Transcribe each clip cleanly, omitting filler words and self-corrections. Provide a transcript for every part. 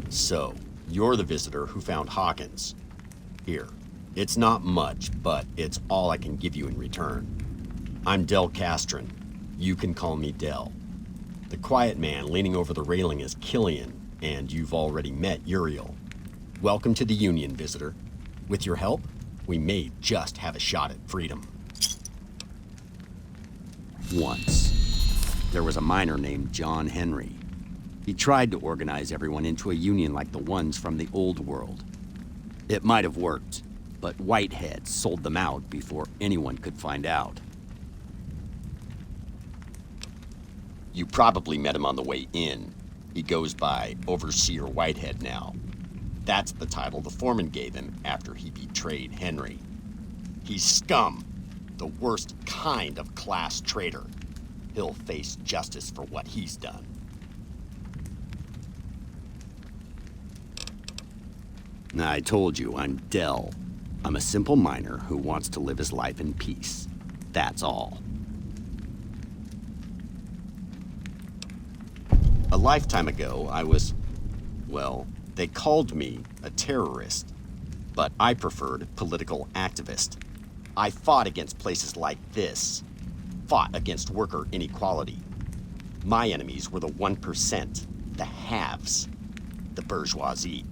So, you're the visitor who found Hawkins. Here, it's not much, but it's all I can give you in return. I'm Del Castron. You can call me Del. The quiet man leaning over the railing is Killian, and you've already met Uriel. Welcome to the Union, visitor. With your help, we may just have a shot at freedom. Once, there was a miner named John Henry. He tried to organize everyone into a union like the ones from the old world. It might have worked, but whiteheads sold them out before anyone could find out. You probably met him on the way in. He goes by Overseer Whitehead now. That's the title the foreman gave him after he betrayed Henry. He's scum, the worst kind of class traitor. He'll face justice for what he's done. I told you, I'm Del. I'm a simple miner who wants to live his life in peace. That's all. A lifetime ago, I was, well, they called me a terrorist, but I preferred political activist. I fought against places like this, fought against worker inequality. My enemies were the 1%, the haves, the bourgeoisie.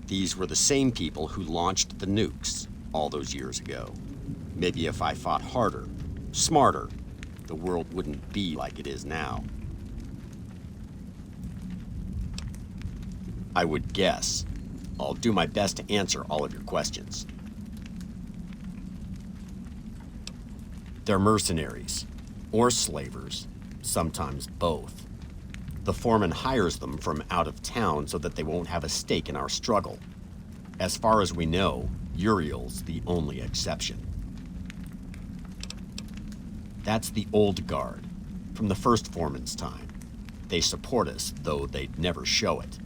These were the same people who launched the nukes all those years ago. Maybe if I fought harder, smarter, the world wouldn't be like it is now. I would guess. I'll do my best to answer all of your questions. They're mercenaries, or slavers, sometimes both. The foreman hires them from out of town so that they won't have a stake in our struggle. As far as we know, Uriel's the only exception. That's the old guard, from the first foreman's time. They support us, though they'd never show it.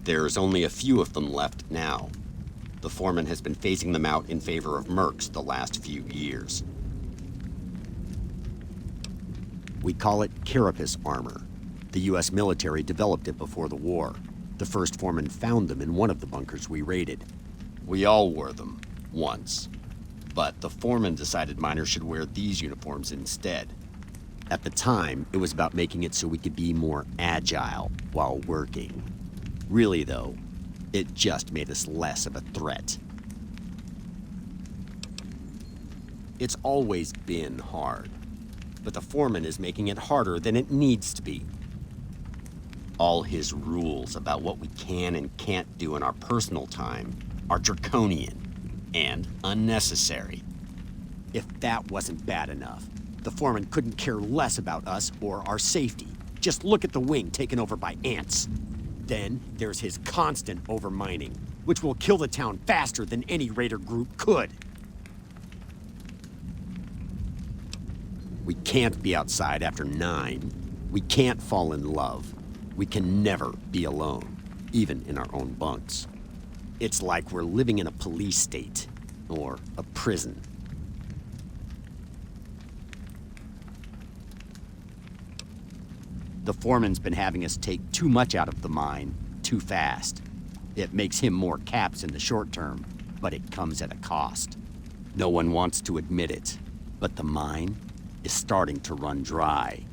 There's only a few of them left now. The foreman has been phasing them out in favor of mercs the last few years. We call it carapace armor. The US military developed it before the war. The first foreman found them in one of the bunkers we raided. We all wore them, once. But the foreman decided miners should wear these uniforms instead. At the time, it was about making it so we could be more agile while working. Really, though, it just made us less of a threat. It's always been hard, but the foreman is making it harder than it needs to be. All his rules about what we can and can't do in our personal time are draconian and unnecessary. If that wasn't bad enough, the foreman couldn't care less about us or our safety. Just look at the wing taken over by ants. Then there's his constant overmining, which will kill the town faster than any raider group could. We can't be outside after 9. We can't fall in love. We can never be alone, even in our own bunks. It's like we're living in a police state, or a prison. The foreman's been having us take too much out of the mine, too fast. It makes him more caps in the short term, but it comes at a cost. No one wants to admit it, but the mine is starting to run dry.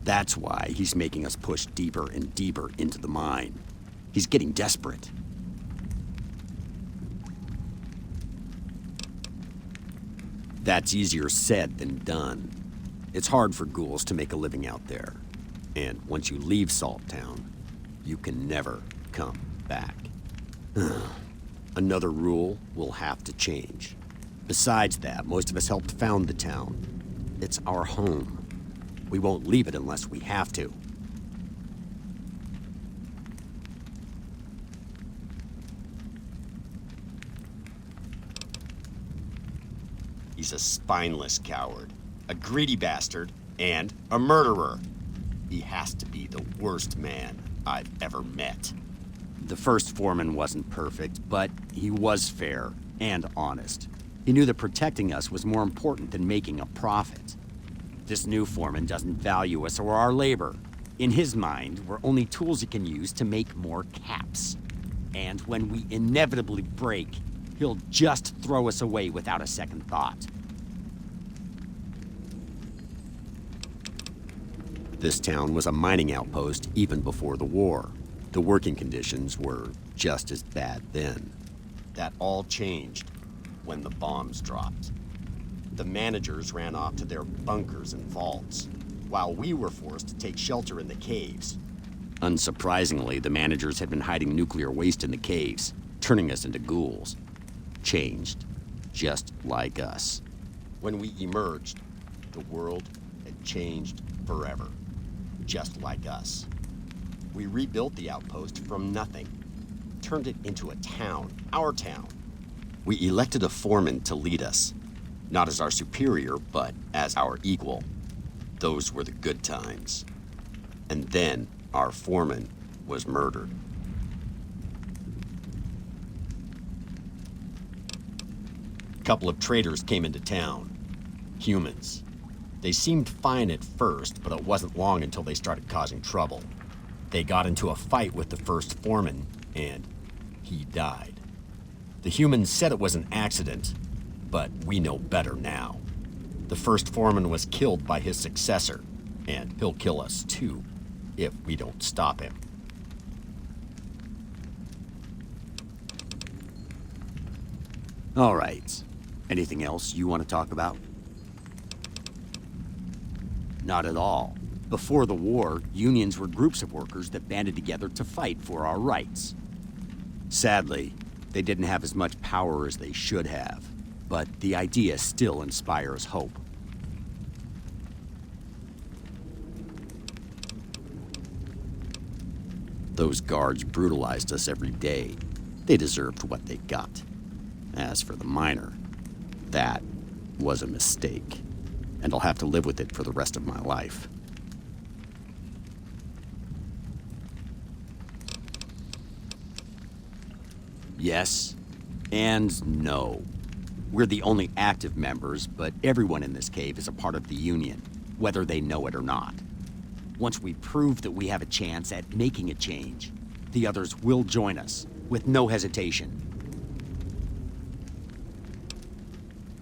That's why he's making us push deeper and deeper into the mine. He's getting desperate. That's easier said than done. It's hard for ghouls to make a living out there. And once you leave Salt Town, you can never come back. Another rule will have to change. Besides that, most of us helped found the town. It's our home. We won't leave it unless we have to. He's a spineless coward, a greedy bastard, and a murderer. He has to be the worst man I've ever met. The first foreman wasn't perfect, but he was fair and honest. He knew that protecting us was more important than making a profit. This new foreman doesn't value us or our labor. In his mind, we're only tools he can use to make more caps. And when we inevitably break, he'll just throw us away without a second thought. This town was a mining outpost even before the war. The working conditions were just as bad then. That all changed when the bombs dropped. The managers ran off to their bunkers and vaults, while we were forced to take shelter in the caves. Unsurprisingly, the managers had been hiding nuclear waste in the caves, turning us into ghouls. Changed, just like us. When we emerged, the world had changed forever, just like us. We rebuilt the outpost from nothing, turned it into a town, our town. We elected a foreman to lead us, not as our superior, but as our equal. Those were the good times. And then our foreman was murdered. A couple of traders came into town. Humans. They seemed fine at first, but it wasn't long until they started causing trouble. They got into a fight with the first foreman, and he died. The humans said it was an accident, but we know better now. The first foreman was killed by his successor, and he'll kill us too, if we don't stop him. All right. Anything else you want to talk about? Not at all. Before the war, unions were groups of workers that banded together to fight for our rights. Sadly, they didn't have as much power as they should have, but the idea still inspires hope. Those guards brutalized us every day. They deserved what they got. As for the miner, that was a mistake, and I'll have to live with it for the rest of my life. Yes and no. We're the only active members, but everyone in this cave is a part of the Union, whether they know it or not. Once we prove that we have a chance at making a change, the others will join us, with no hesitation.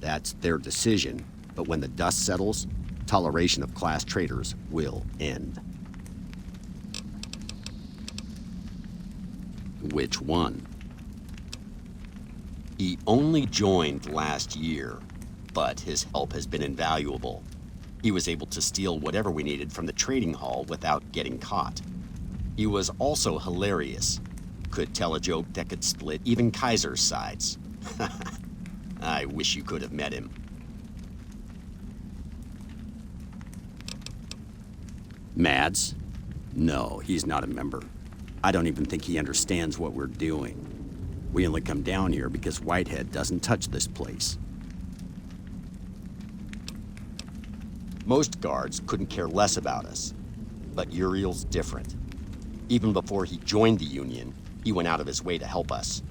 That's their decision, but when the dust settles, toleration of class traitors will end. Which one? He only joined last year, but his help has been invaluable. He was able to steal whatever we needed from the trading hall without getting caught. He was also hilarious. Could tell a joke that could split even Kaiser's sides. I wish you could have met him. Mads? No, he's not a member. I don't even think he understands what we're doing. We only come down here because Whitehead doesn't touch this place. Most guards couldn't care less about us, but Uriel's different. Even before he joined the Union, he went out of his way to help us.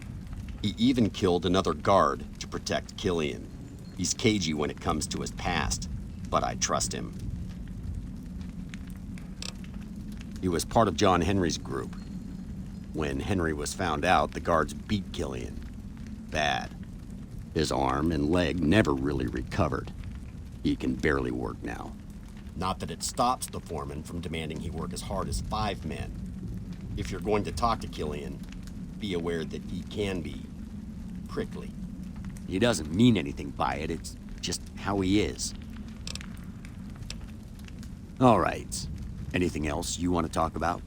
He even killed another guard to protect Killian. He's cagey when it comes to his past, but I trust him. He was part of John Henry's group. When Henry was found out, the guards beat Killian. Bad. His arm and leg never really recovered. He can barely work now. Not that it stops the foreman from demanding he work as hard as 5 men. If you're going to talk to Killian, be aware that he can be prickly. He doesn't mean anything by it, it's just how he is. All right. Anything else you want to talk about?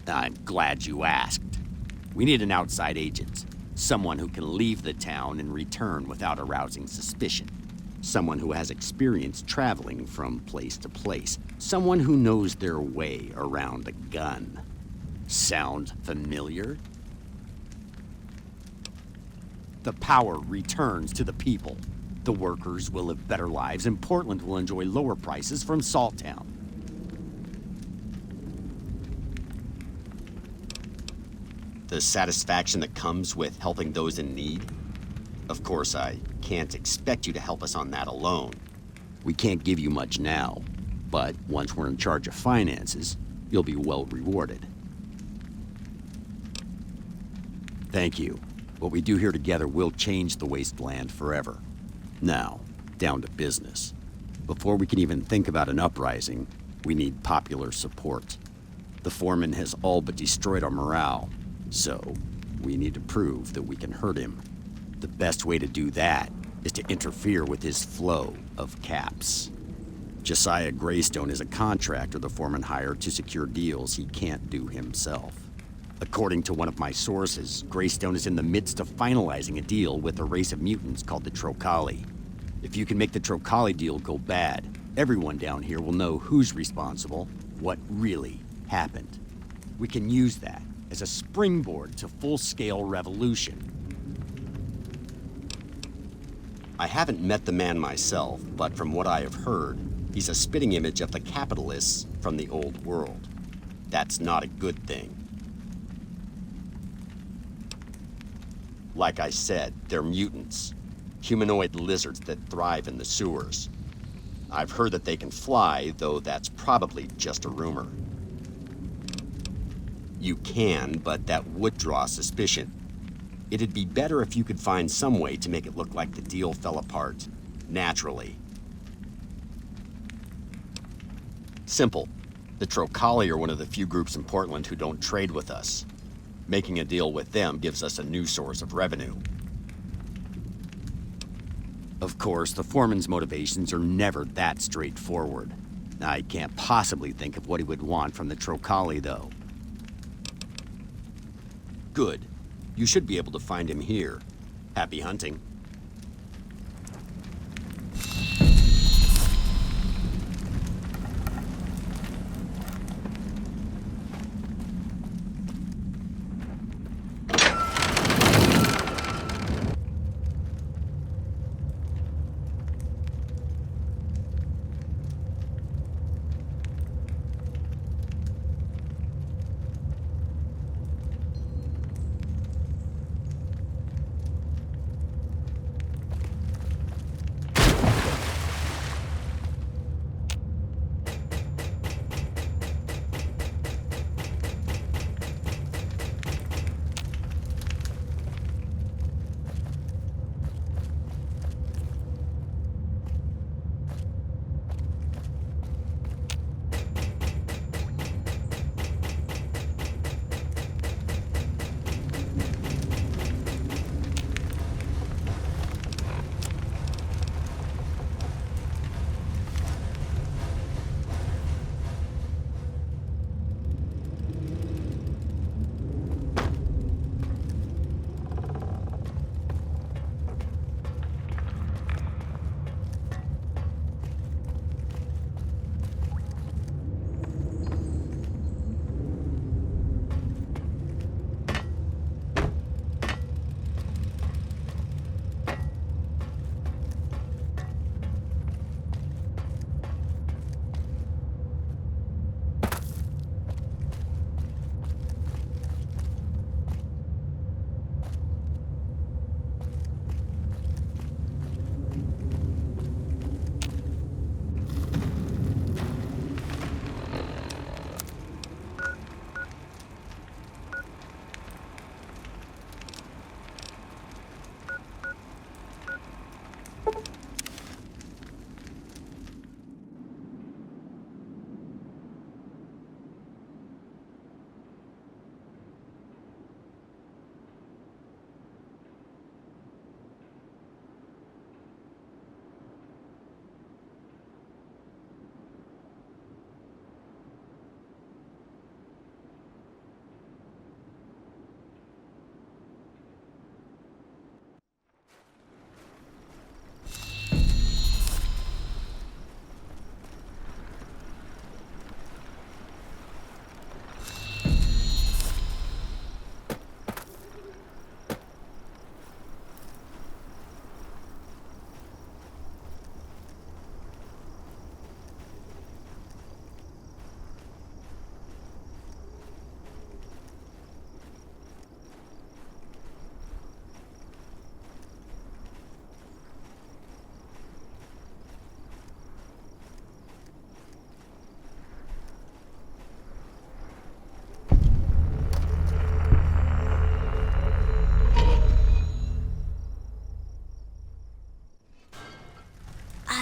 I'm glad you asked. We need an outside agent. Someone who can leave the town and return without arousing suspicion. Someone who has experience traveling from place to place. Someone who knows their way around a gun. Sound familiar? The power returns to the people. The workers will live better lives, and Portland will enjoy lower prices from Salttown. The satisfaction that comes with helping those in need? Of course, I can't expect you to help us on that alone. We can't give you much now, but once we're in charge of finances, you'll be well rewarded. Thank you. What we do here together will change the wasteland forever. Now, down to business. Before we can even think about an uprising, we need popular support. The foreman has all but destroyed our morale, so we need to prove that we can hurt him. The best way to do that is to interfere with his flow of caps. Josiah Greystone is a contractor the foreman hired to secure deals he can't do himself. According to one of my sources, Greystone is in the midst of finalizing a deal with a race of mutants called the Trochili. If you can make the Trochili deal go bad, everyone down here will know who's responsible, what really happened. We can use that as a springboard to full-scale revolution. I haven't met the man myself, but from what I have heard, he's a spitting image of the capitalists from the old world. That's not a good thing. Like I said, they're mutants. Humanoid lizards that thrive in the sewers. I've heard that they can fly, though that's probably just a rumor. You can, but that would draw suspicion. It'd be better if you could find some way to make it look like the deal fell apart, naturally. Simple. The Trochili are one of the few groups in Portland who don't trade with us. Making a deal with them gives us a new source of revenue. Of course, the foreman's motivations are never that straightforward. I can't possibly think of what he would want from the Trochili, though. Good. You should be able to find him here. Happy hunting.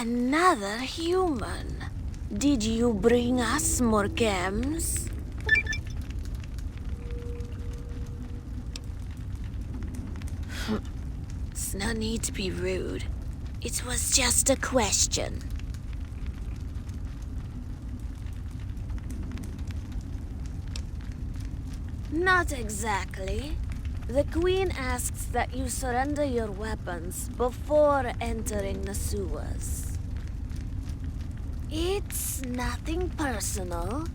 Another human. Did you bring us more chems? It's no need to be rude. It was just a question. Not exactly. The Queen asks that you surrender your weapons before entering the sewers. It's nothing personal.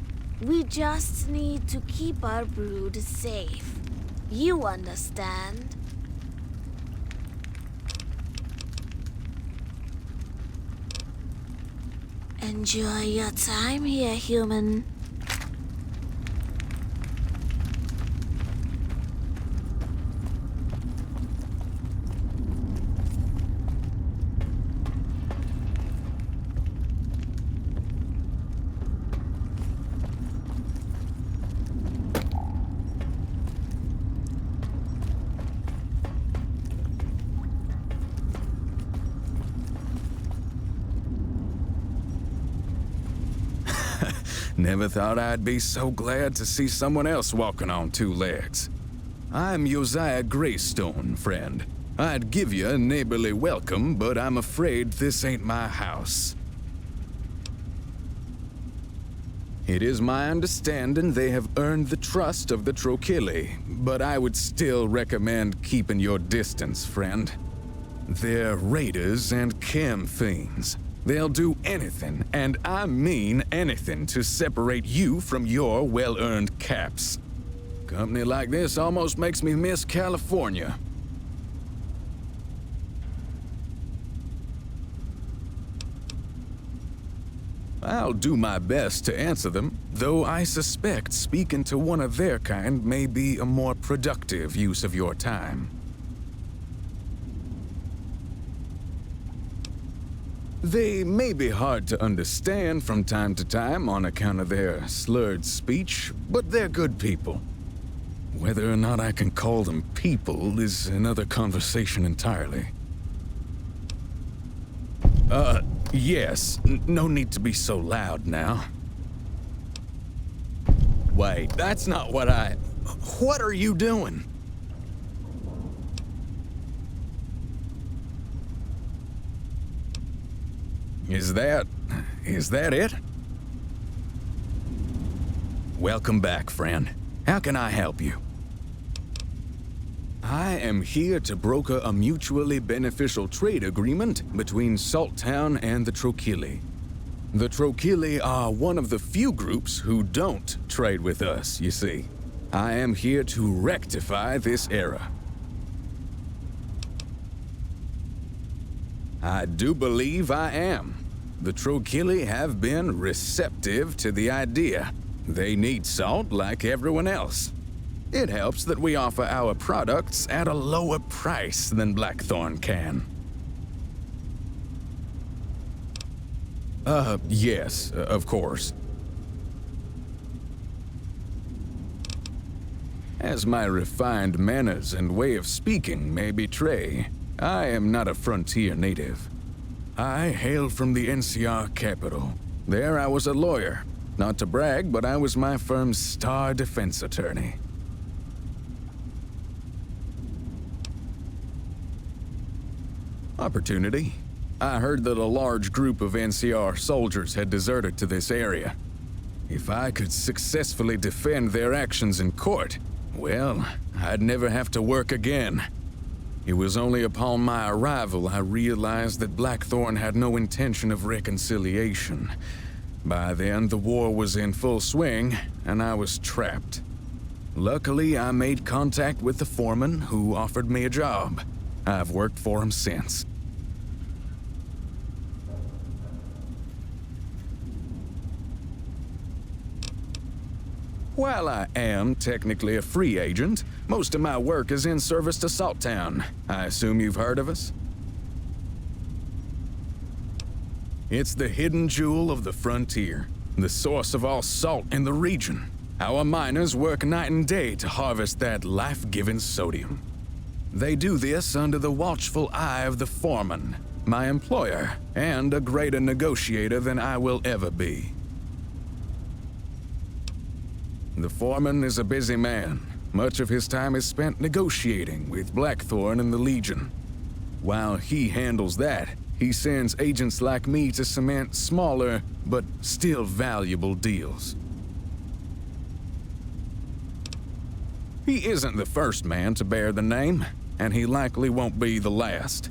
We just need to keep our brood safe. You understand? Enjoy your time here, human. Never thought I'd be so glad to see someone else walking on two legs. I'm Josiah Greystone, friend. I'd give you a neighborly welcome, but I'm afraid this ain't my house. It is my understanding they have earned the trust of the Trochili, but I would still recommend keeping your distance, friend. They're raiders and chem fiends. They'll do anything, and I mean anything, to separate you from your well-earned caps. Company like this almost makes me miss California. I'll do my best to answer them, though I suspect speaking to one of their kind may be a more productive use of your time. They may be hard to understand from time to time on account of their slurred speech, but they're good people. Whether or not I can call them people is another conversation entirely. Yes. No need to be so loud now. Wait, that's not what I... What are you doing? Is that it? Welcome back, friend. How can I help you? I am here to broker a mutually beneficial trade agreement between Salttown and the Trochili. The Trochili are one of the few groups who don't trade with us, you see. I am here to rectify this error. I do believe I am. The Trochili have been receptive to the idea. They need salt like everyone else. It helps that we offer our products at a lower price than Blackthorn can. Yes, of course. As my refined manners and way of speaking may betray, I am not a frontier native. I hail from the NCR capital. There I was a lawyer. Not to brag, but I was my firm's star defense attorney. Opportunity. I heard that a large group of NCR soldiers had deserted to this area. If I could successfully defend their actions in court, well, I'd never have to work again. It was only upon my arrival I realized that Blackthorn had no intention of reconciliation. By then, the war was in full swing, and I was trapped. Luckily, I made contact with the foreman, who offered me a job. I've worked for him since. While I am technically a free agent, most of my work is in service to Salttown. I assume you've heard of us? It's the hidden jewel of the frontier, the source of all salt in the region. Our miners work night and day to harvest that life-giving sodium. They do this under the watchful eye of the foreman, my employer, and a greater negotiator than I will ever be. The foreman is a busy man. Much of his time is spent negotiating with Blackthorn and the Legion. While he handles that, he sends agents like me to cement smaller, but still valuable deals. He isn't the first man to bear the name, and he likely won't be the last.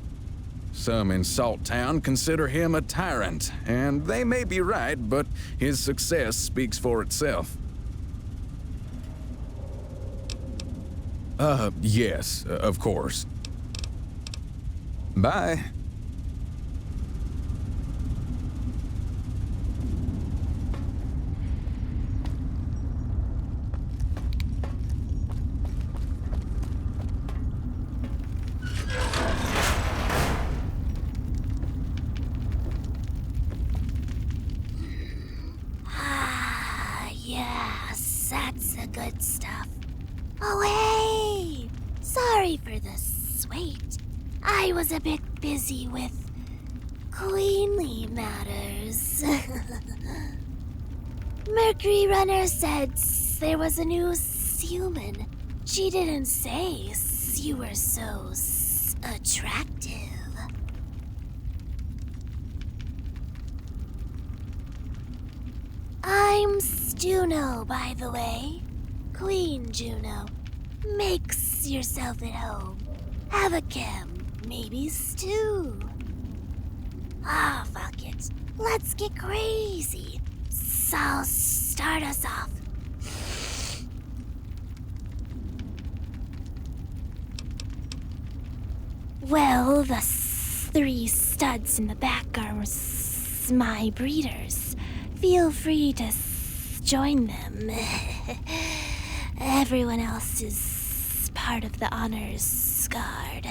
Some in Salt Town consider him a tyrant, and they may be right, but his success speaks for itself. Yes, of course. Bye. Yes, that's the good stuff. Oh, hey! Sorry for the wait. I was a bit busy with queenly matters. Mercury Runner said there was a new human. She didn't say you were so attractive. I'm Juno, by the way. Queen Juno. Makes yourself at home. Have a chem, maybe stew. Ah, fuck it. Let's get crazy. So I'll start us off. Well, the 3 studs in the back are my breeders. Feel free to join them. Everyone else is part of the honors guard.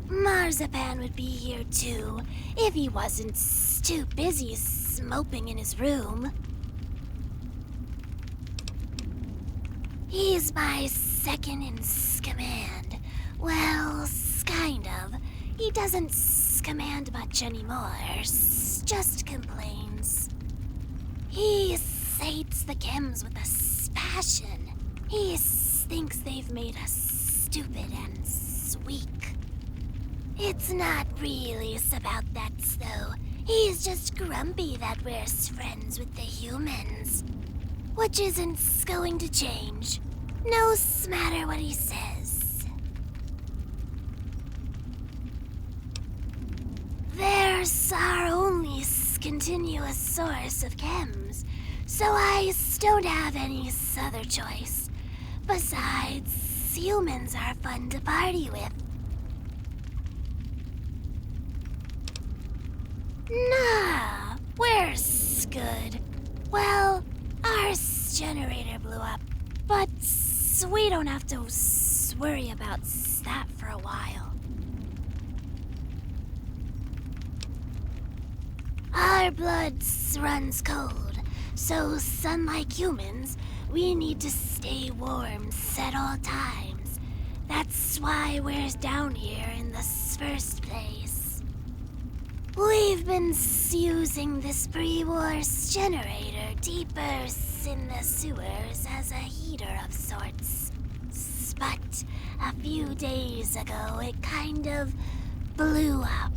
Marzipan would be here too, if he wasn't too busy moping in his room. He's my second in command. Well, kind of. He doesn't command much anymore, just complains. He hates the chems with a passion. He thinks they've made us stupid and weak. It's not really about that, though. He's just grumpy that we're friends with the humans. Which isn't going to change. No matter what he says. There's our only continuous source of chems, so I don't have any other choice. Besides, humans are fun to party with. Nah, we're good. Well, our generator blew up, but we don't have to worry about that for a while. Our blood runs cold, so unlike humans, we need to stay warm at all times. That's why we're down here in the first place. We've been using this pre-war generator deeper in the sewers as a heater of sorts. But a few days ago, it kind of blew up.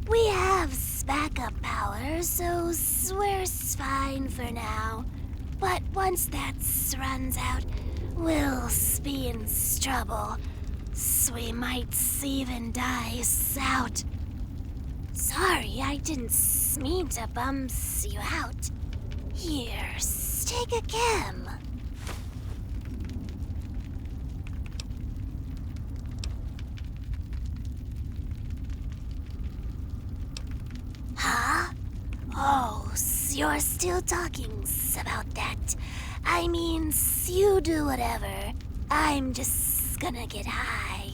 We have backup power, so we're fine for now. But once that runs out, we'll be in trouble. We might even die out. Sorry, I didn't mean to bum you out. Here, take a chem. Huh? Oh, you're still talking about that. I mean, you do whatever. I'm just gonna get high.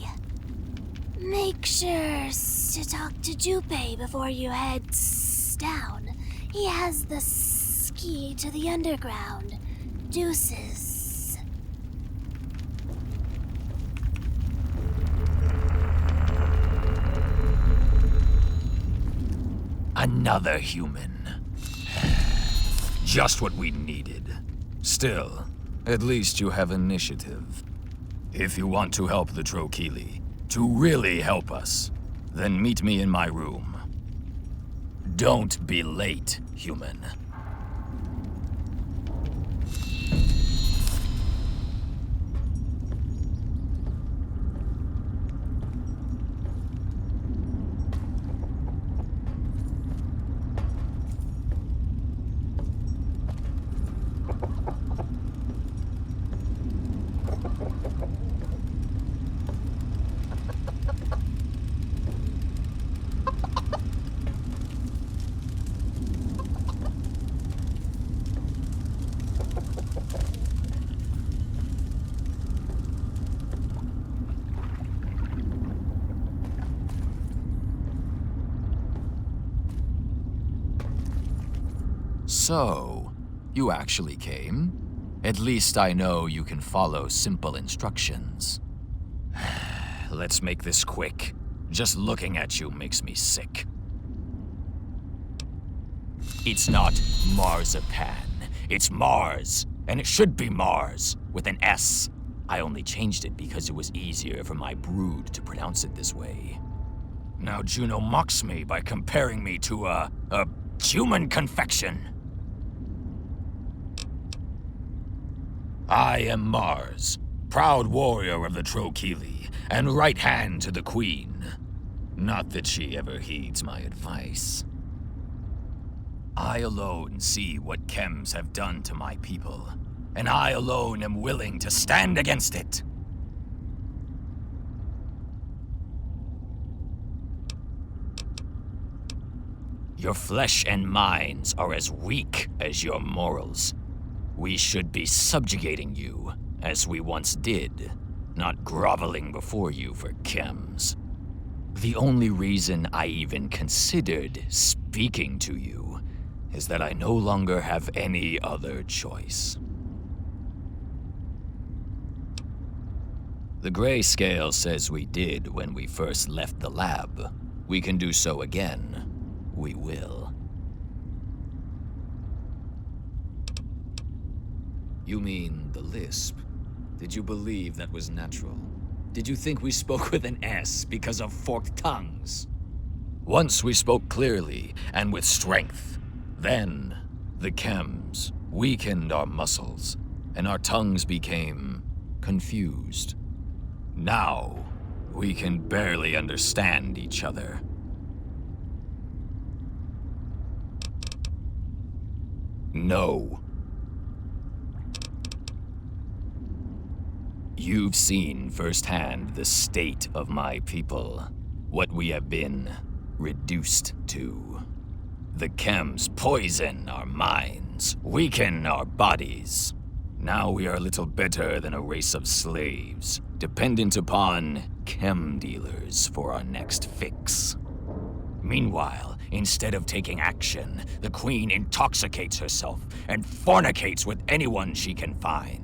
Make sure to talk to Junpei before you head down. He has the key to the underground. Deuces. Another human. Just what we needed. Still, at least you have initiative. If you want to help the Trochili, to really help us, then meet me in my room. Don't be late, human. So, you actually came? At least I know you can follow simple instructions. Let's make this quick. Just looking at you makes me sick. It's not marzipan. It's Mars. And it should be Mars, with an S. I only changed it because it was easier for my brood to pronounce it this way. Now Juno mocks me by comparing me to a human confection. I am Mars, proud warrior of the Trochili, and right hand to the Queen. Not that she ever heeds my advice. I alone see what chems have done to my people, and I alone am willing to stand against it. Your flesh and minds are as weak as your morals. We should be subjugating you, as we once did, not groveling before you for chems. The only reason I even considered speaking to you is that I no longer have any other choice. The grayscale says we did when we first left the lab. We can do so again. We will. You mean the lisp? Did you believe that was natural? Did you think we spoke with an S because of forked tongues? Once we spoke clearly and with strength. Then, the chems weakened our muscles, and our tongues became confused. Now, we can barely understand each other. No. You've seen firsthand the state of my people, what we have been reduced to. The chems poison our minds, weaken our bodies. Now we are little better than a race of slaves, dependent upon chem dealers for our next fix. Meanwhile, instead of taking action, the Queen intoxicates herself and fornicates with anyone she can find.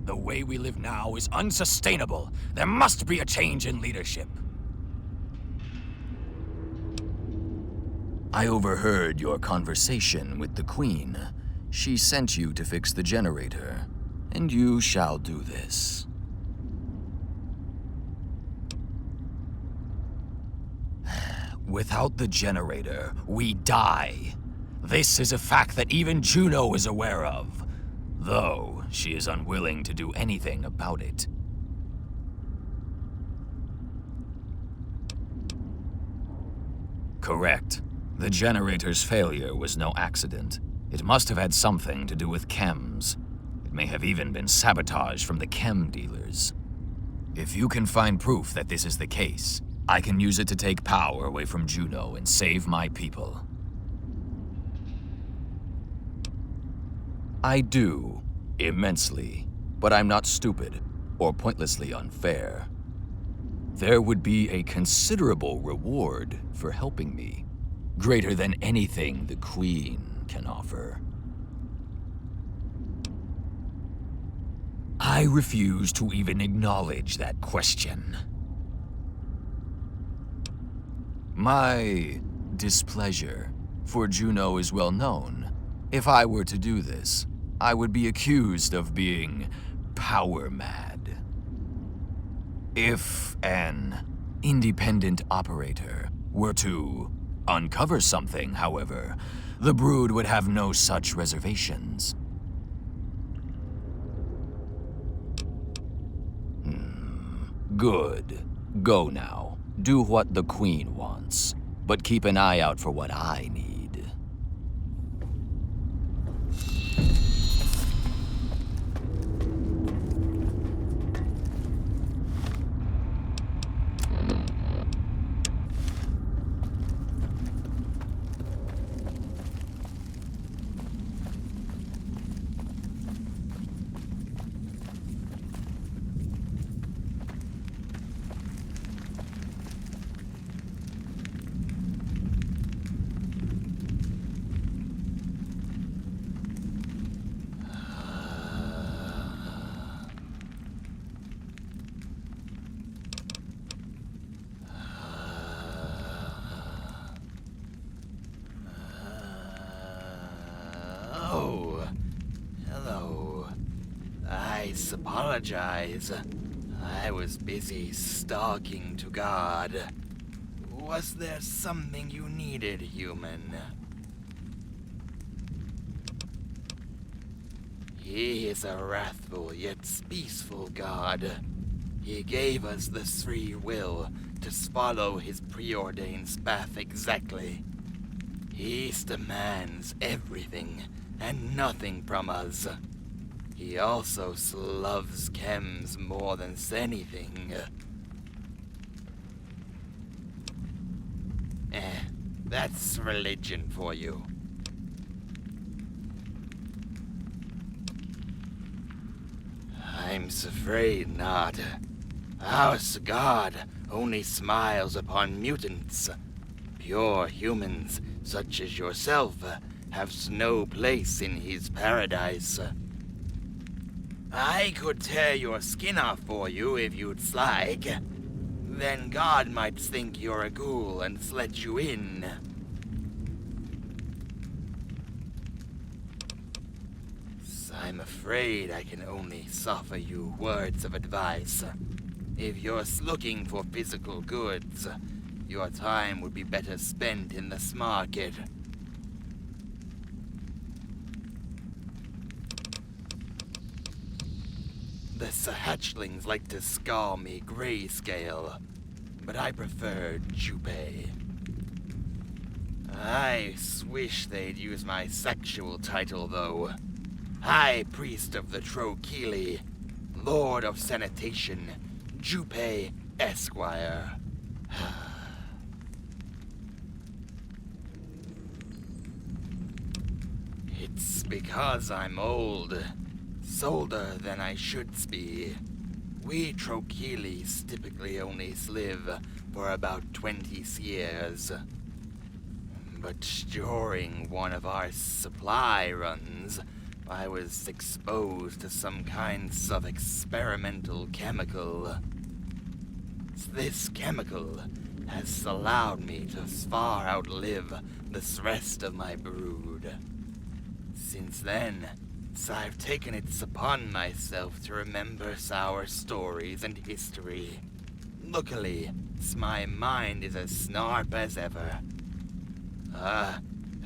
The way we live now is unsustainable. There must be a change in leadership. I overheard your conversation with the Queen. She sent you to fix the generator, and you shall do this. Without the generator, we die. This is a fact that even Juno is aware of, though she is unwilling to do anything about it. Correct. The generator's failure was no accident. It must have had something to do with chems. It may have even been sabotage from the chem dealers. If you can find proof that this is the case, I can use it to take power away from Juno and save my people. I do, immensely, but I'm not stupid or pointlessly unfair. There would be a considerable reward for helping me, greater than anything the Queen can offer. I refuse to even acknowledge that question. My displeasure for Juno is well known. If I were to do this, I would be accused of being power mad. If an independent operator were to uncover something, however, the brood would have no such reservations. Good. Go now. Do what the Queen wants, but keep an eye out for what I need. Oh, hello. I apologize. I was busy stalking to God. Was there something you needed, human? He is a wrathful yet peaceful God. He gave us the free will to follow his preordained path exactly. He demands everything and nothing from us. He also loves chems more than anything. That's religion for you. I'm afraid not. Our God only smiles upon mutants. Pure humans, such as yourself, have no place in his paradise. I could tear your skin off for you if you'd like. Then God might think you're a ghoul and let you in. I'm afraid I can only offer you words of advice. If you're looking for physical goods, your time would be better spent in this market. The hatchlings like to call me Grayscale, but I prefer Jupe. I wish they'd use my sexual title, though. High Priest of the Trochili, Lord of Sanitation, Jupe Esquire. It's because I'm old. Older than I should be. We Trochilis typically only live for about 20 years. But during one of our supply runs, I was exposed to some kinds of experimental chemical. This chemical has allowed me to far outlive the rest of my brood. Since then, I've taken it upon myself to remember our stories and history. Luckily, my mind is as sharp as ever.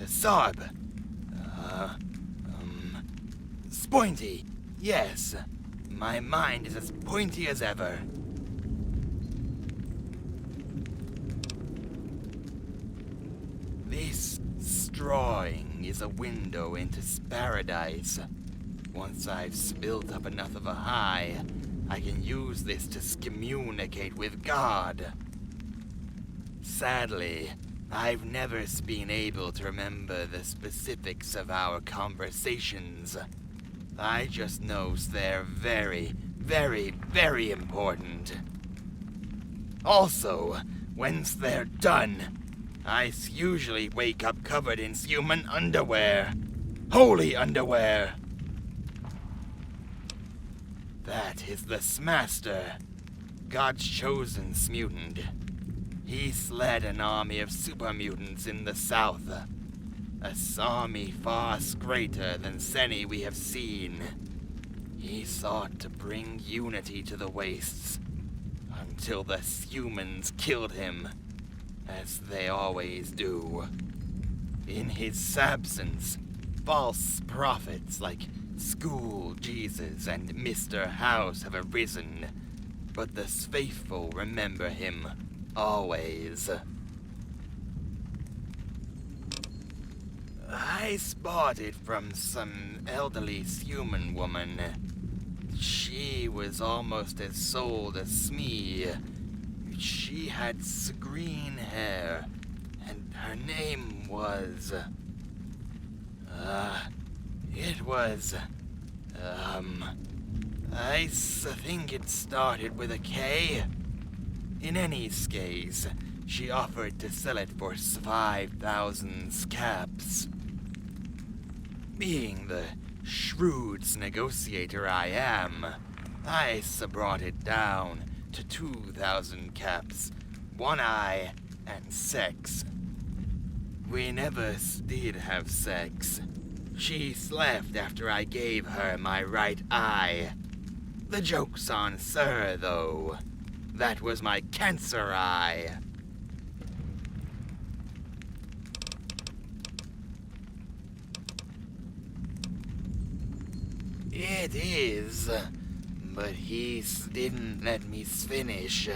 Sharp. Pointy. Yes, my mind is as pointy as ever. This drawing is a window into paradise. Once I've built up enough of a high, I can use this to communicate with God. Sadly, I've never been able to remember the specifics of our conversations. I just know they're very, very, very important. Also, once they're done, I usually wake up covered in human underwear. Holy underwear! That is the Master, God's chosen mutant. He led an army of super mutants in the south. a army far greater than any we have seen. He sought to bring unity to the wastes, until the humans killed him, as they always do. In his absence, false prophets like School Jesus and Mr. House have arisen, but the faithful remember him always. I spotted from some elderly human woman. She was almost as sold as me. She had green hair, and her name was... I think it started with a K. In any case, she offered to sell it for 5,000 caps. Being the shrewd negotiator I am, I brought it down to 2,000 caps, one eye, and sex. We never did have sex. She left after I gave her my right eye. The joke's on Sir, though. That was my cancer eye. It is, but he didn't let me finish.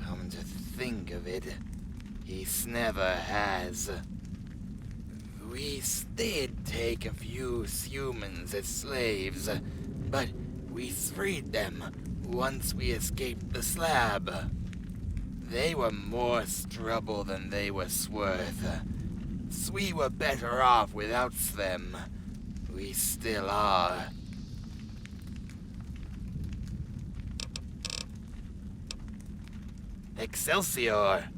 Come to think of it, he never has. We did take a few humans as slaves, but we freed them once we escaped the slab. They were more trouble than they were worth. We were better off without them. We still are. Excelsior!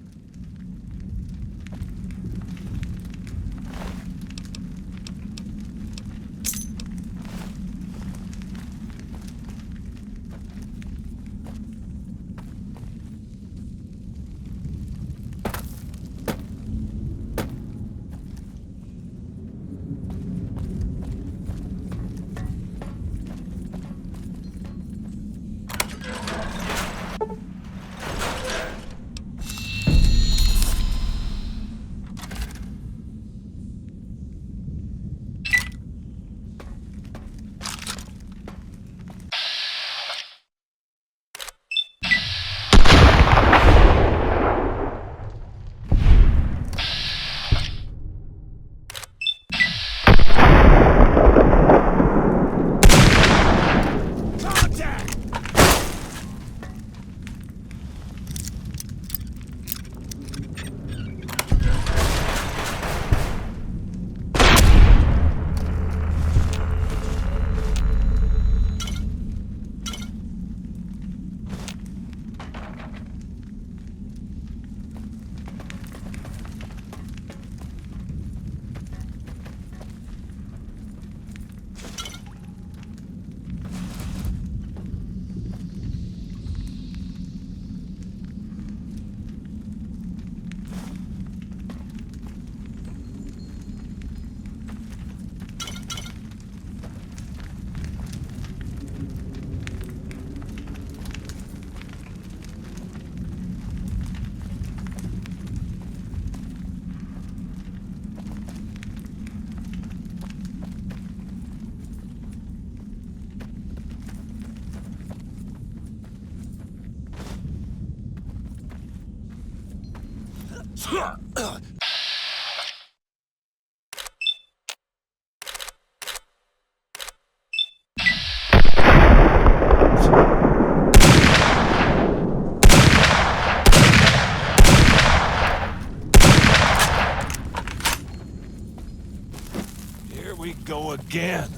Here we go again.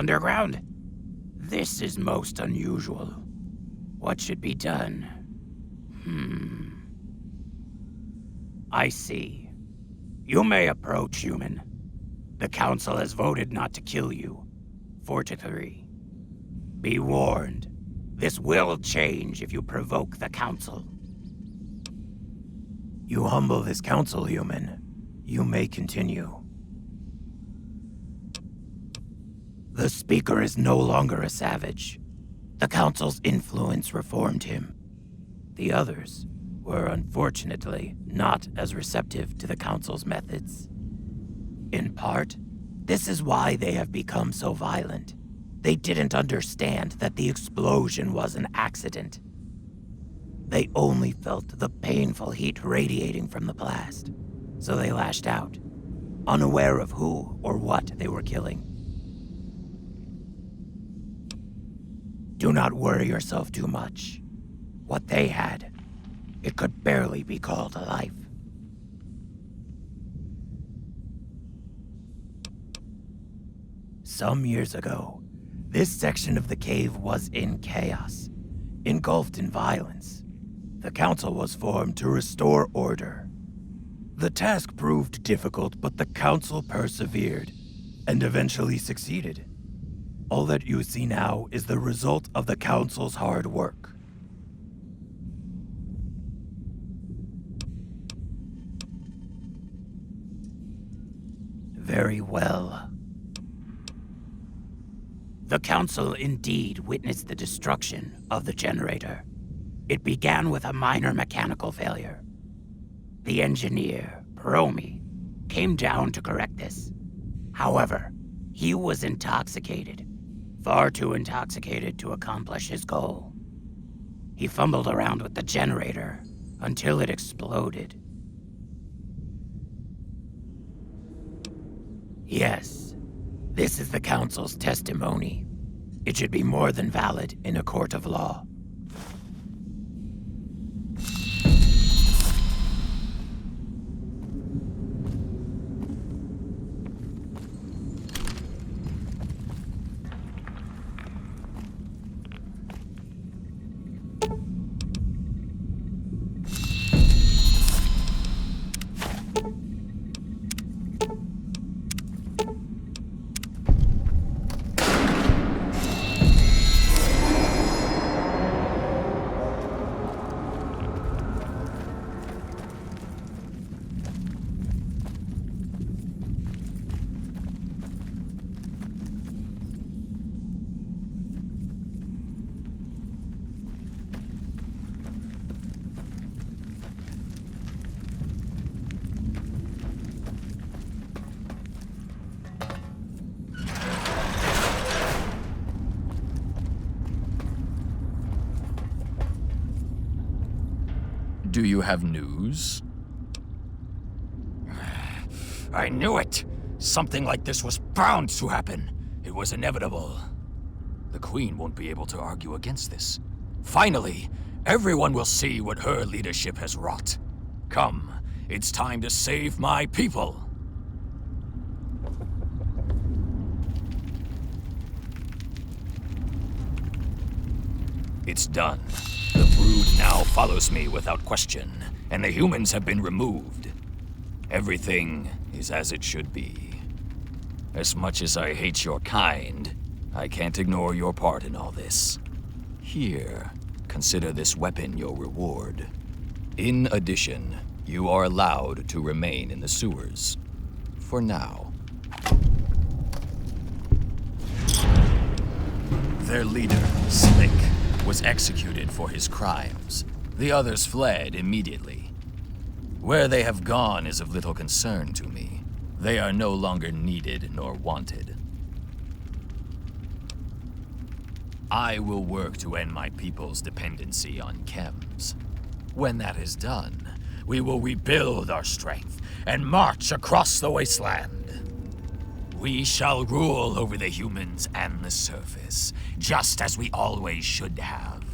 underground? This is most unusual. What should be done? I see. You may approach, human. The council has voted not to kill you. 4-3. Be warned. This will change if you provoke the council. You humble this council, human. You may continue. The speaker is no longer a savage. The council's influence reformed him. The others were unfortunately not as receptive to the council's methods. In part, this is why they have become so violent. They didn't understand that the explosion was an accident. They only felt the painful heat radiating from the blast, so they lashed out, unaware of who or what they were killing. Do not worry yourself too much. What they had, it could barely be called a life. Some years ago, this section of the cave was in chaos, engulfed in violence. The council was formed to restore order. The task proved difficult, but the council persevered and eventually succeeded. All that you see now is the result of the council's hard work. Very well. The council indeed witnessed the destruction of the generator. It began with a minor mechanical failure. The engineer, Promi, came down to correct this. However, he was intoxicated. Far too intoxicated to accomplish his goal. He fumbled around with the generator until it exploded. Yes, this is the council's testimony. It should be more than valid in a court of law. Do you have news? I knew it! Something like this was bound to happen. It was inevitable. The Queen won't be able to argue against this. Finally, everyone will see what her leadership has wrought. Come, it's time to save my people. It's done. The brood now follows me without question, and the humans have been removed. Everything is as it should be. As much as I hate your kind, I can't ignore your part in all this. Here, consider this weapon your reward. In addition, you are allowed to remain in the sewers. For now. Their leader, Slick, was executed for his crimes. The others fled immediately. Where they have gone is of little concern to me. They are no longer needed nor wanted. I will work to end my people's dependency on chems. When that is done, we will rebuild our strength and march across the wasteland. We shall rule over the humans and the surface, just as we always should have.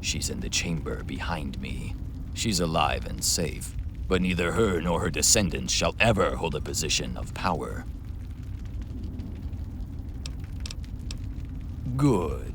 She's in the chamber behind me. She's alive and safe, but neither her nor her descendants shall ever hold a position of power. Good.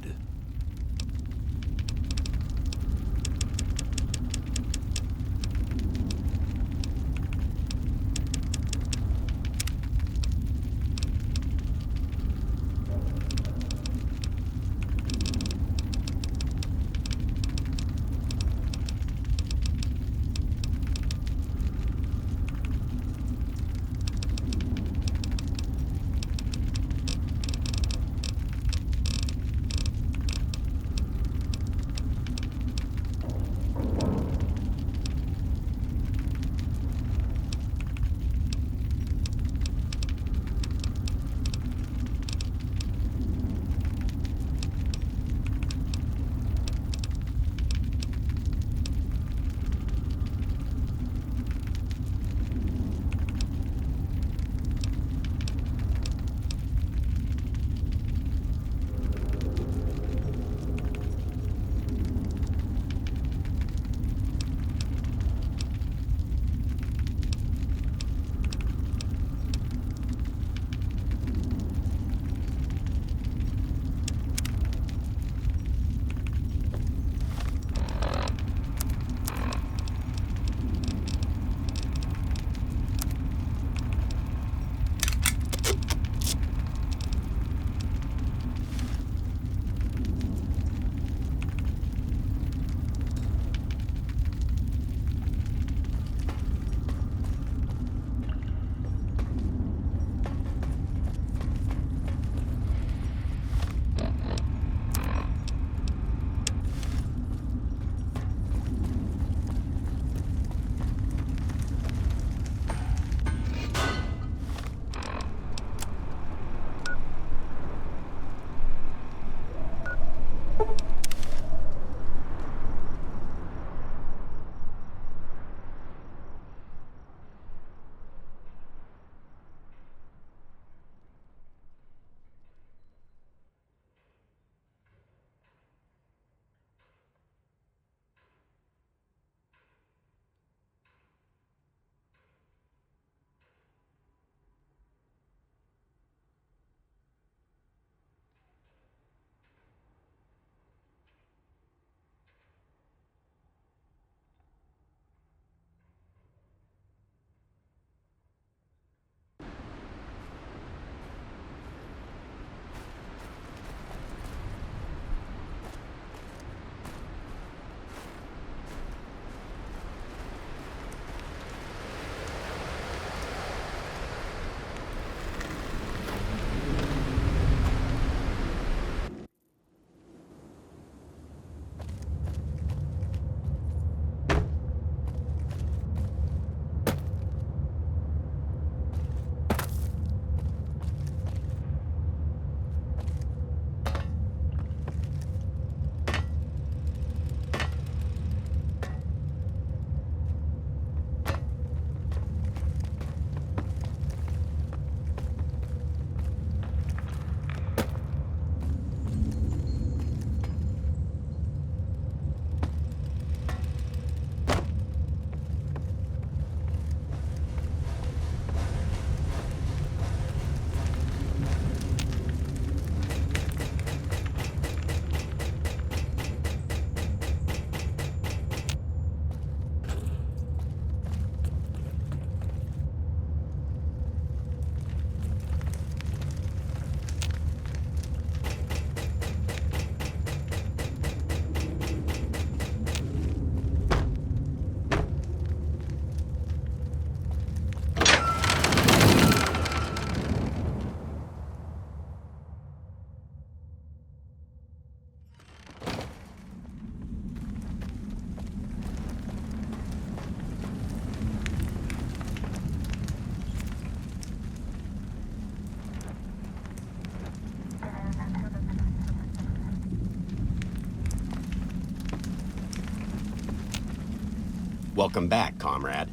Welcome back, comrade.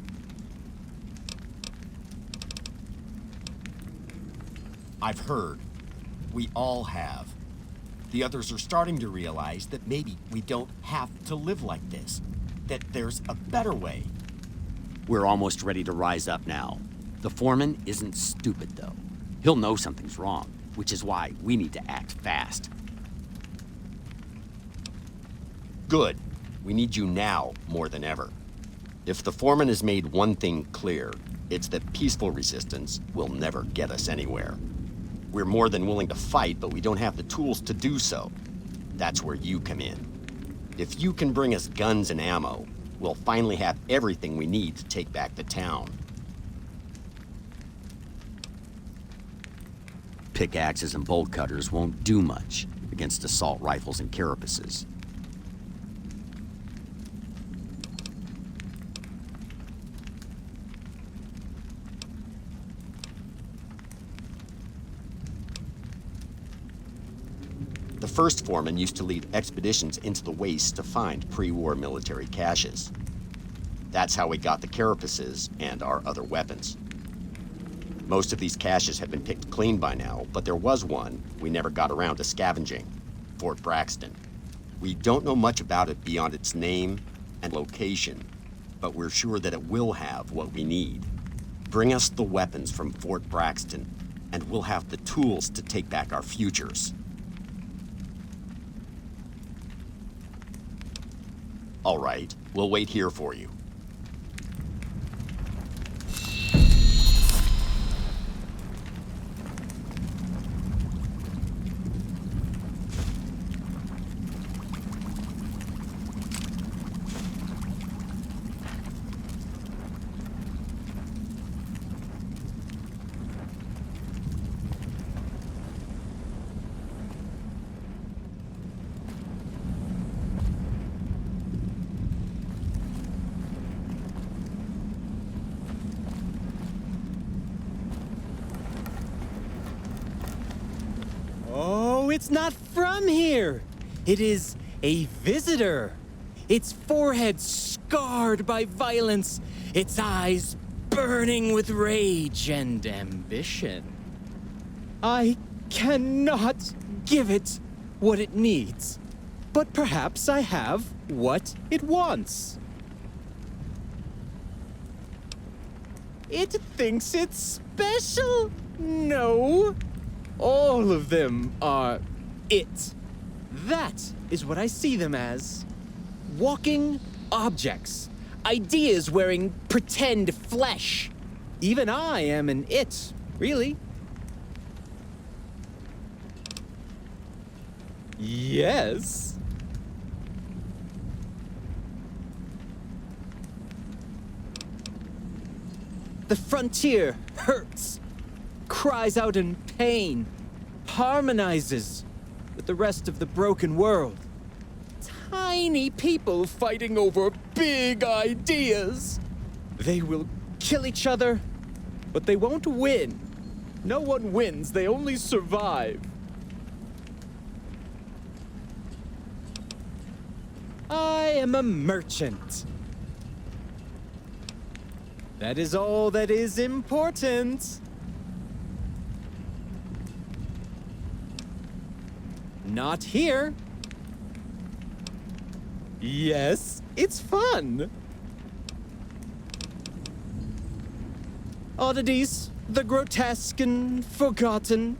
I've heard. We all have. The others are starting to realize that maybe we don't have to live like this. That there's a better way. We're almost ready to rise up now. The foreman isn't stupid, though. He'll know something's wrong, which is why we need to act fast. Good. We need you now more than ever. If the foreman has made one thing clear, it's that peaceful resistance will never get us anywhere. We're more than willing to fight, but we don't have the tools to do so. That's where you come in. If you can bring us guns and ammo, we'll finally have everything we need to take back the town. Pickaxes and bolt cutters won't do much against assault rifles and carapaces. The first foreman used to lead expeditions into the wastes to find pre-war military caches. That's how we got the carapaces and our other weapons. Most of these caches have been picked clean by now, but there was one we never got around to scavenging, Fort Braxton. We don't know much about it beyond its name and location, but we're sure that it will have what we need. Bring us the weapons from Fort Braxton, and we'll have the tools to take back our futures. All right, we'll wait here for you. Oh, it's not from here. It is a visitor. Its forehead scarred by violence, its eyes burning with rage and ambition. I cannot give it what it needs, but perhaps I have what it wants. It thinks it's special? No. All of them are it. That is what I see them as. Walking objects. Ideas wearing pretend flesh. Even I am an it, really. Yes. The frontier hurts. Cries out in pain, harmonizes with the rest of the broken world. Tiny people fighting over big ideas. They will kill each other, but they won't win. No one wins, they only survive. I am a merchant. That is all that is important. Not here. Yes, it's fun. Oddities, the grotesque and forgotten.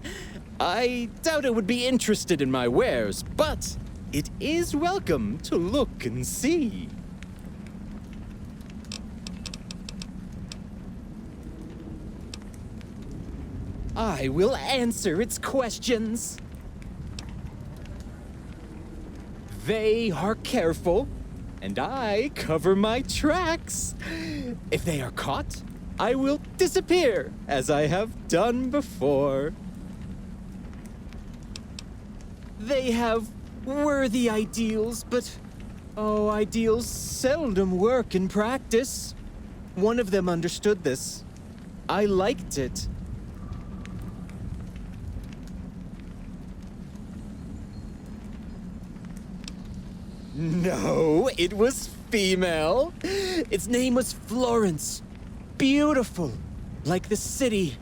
I doubt it would be interested in my wares, but it is welcome to look and see. I will answer its questions. They are careful, and I cover my tracks. If they are caught, I will disappear, as I have done before. They have worthy ideals, but, oh, ideals seldom work in practice. One of them understood this. I liked it. No, it was female. Its name was Florence. Beautiful, like the city.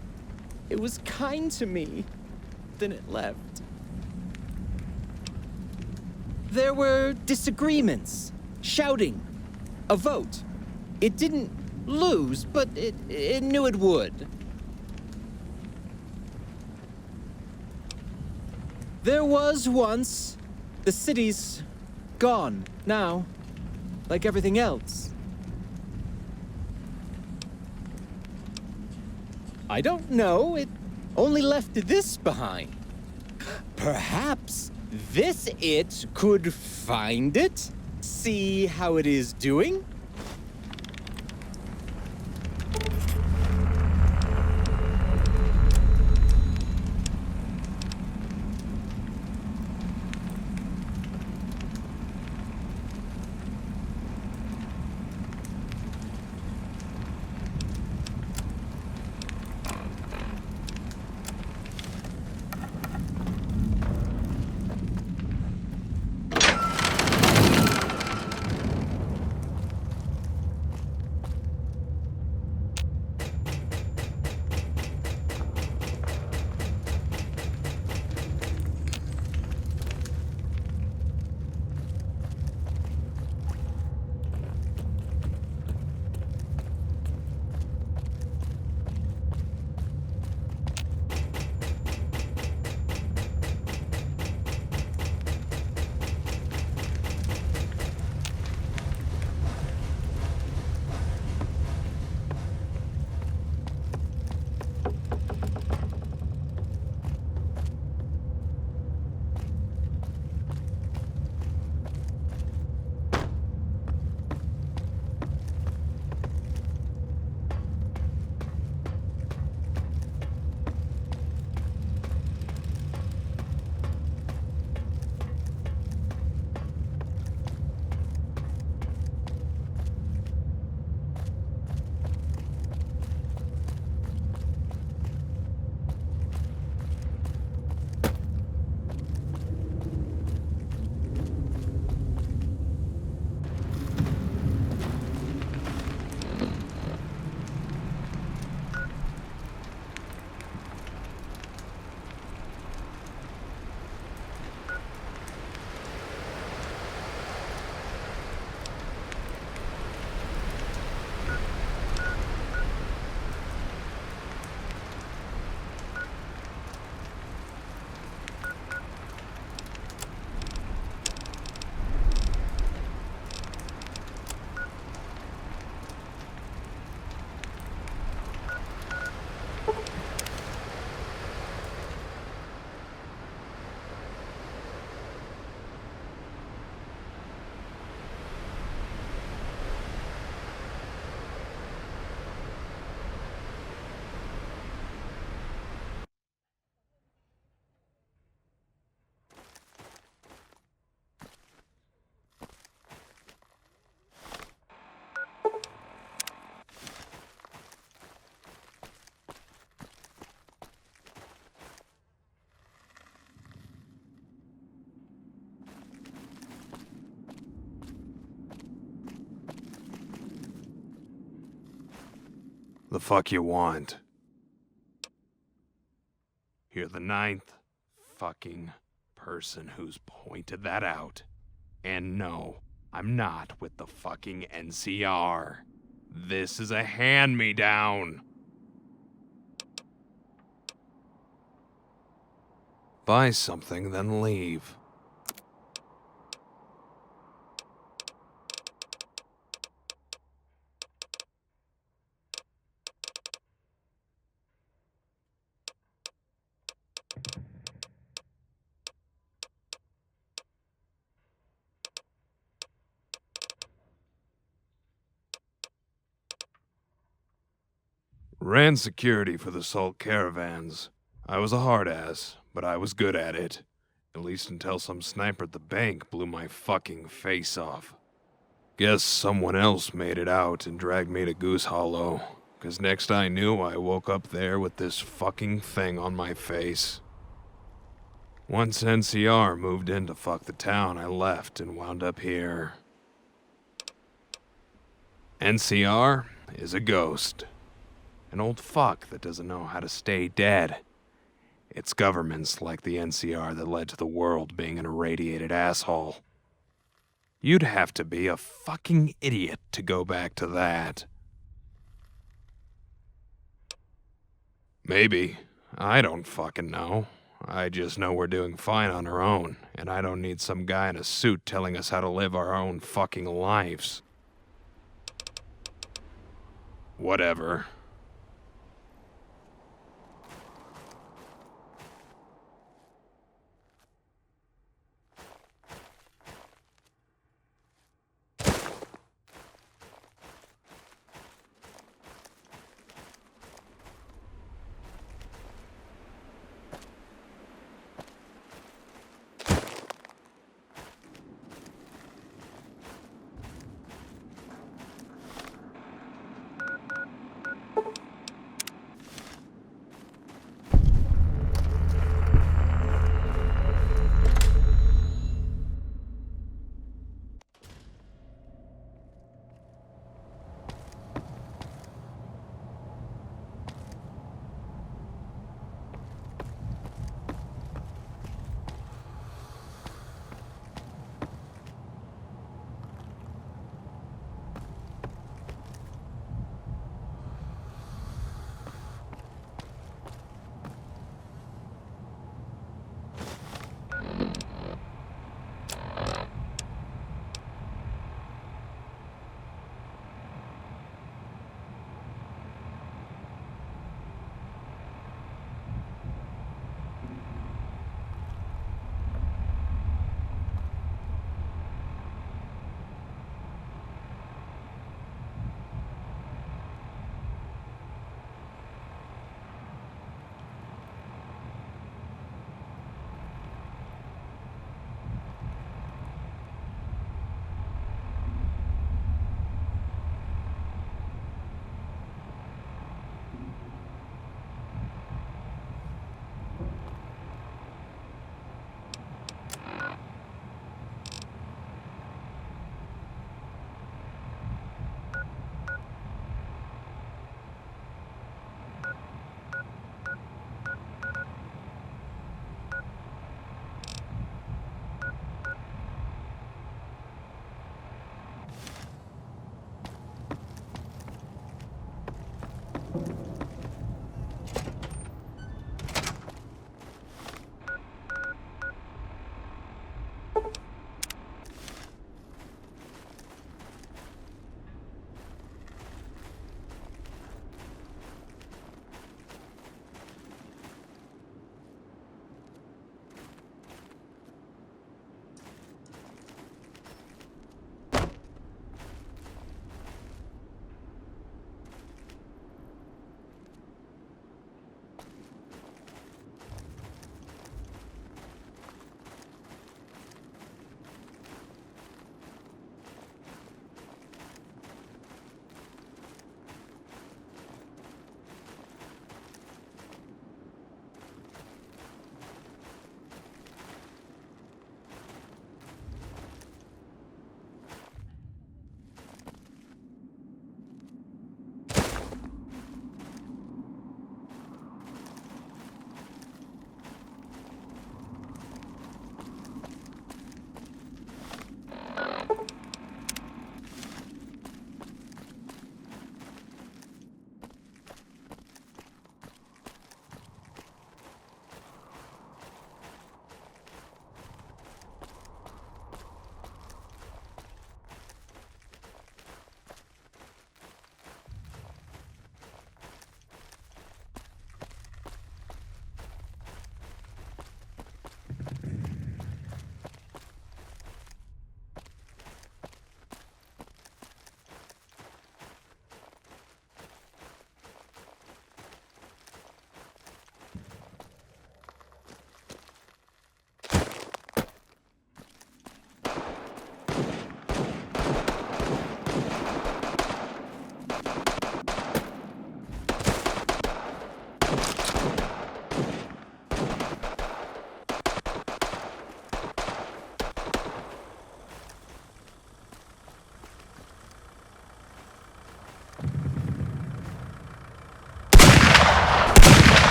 It was kind to me. Then it left. There were disagreements, shouting, a vote. It didn't lose, but it knew it would. There was once the city's gone now, like everything else. I don't know. It only left this behind. Perhaps this it could find it, see how it is doing. The fuck you want? You're the ninth fucking person who's pointed that out. And no, I'm not with the fucking NCR. This is a hand-me-down. Buy something, then leave. Ran security for the salt caravans. I was a hard ass, but I was good at it. At least until some sniper at the bank blew my fucking face off. Guess someone else made it out and dragged me to Goose Hollow, 'cause next I knew I woke up there with this fucking thing on my face. Once NCR moved in to fuck the town, I left and wound up here. NCR is a ghost. An old fuck that doesn't know how to stay dead. It's governments like the NCR that led to the world being an irradiated asshole. You'd have to be a fucking idiot to go back to that. Maybe. I don't fucking know. I just know we're doing fine on our own, and I don't need some guy in a suit telling us how to live our own fucking lives. Whatever.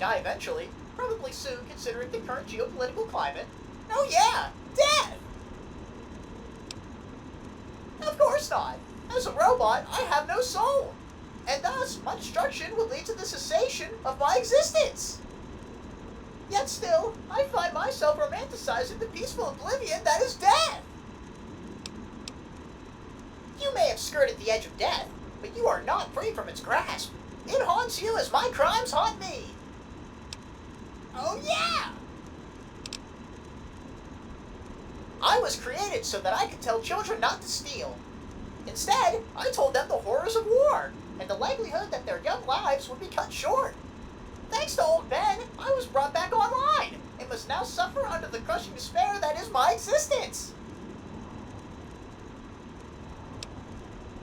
die eventually, probably soon considering the current geopolitical climate. Oh yeah, death! Of course not. As a robot, I have no soul. And thus, my destruction would lead to the cessation of my existence. Yet still, I find myself romanticizing the peaceful oblivion that is death. You may have skirted the edge of death, but you are not free from its grasp. It haunts you as my crimes haunt me. Oh yeah! I was created so that I could tell children not to steal. Instead, I told them the horrors of war, and the likelihood that their young lives would be cut short. Thanks to old Ben, I was brought back online, and must now suffer under the crushing despair that is my existence.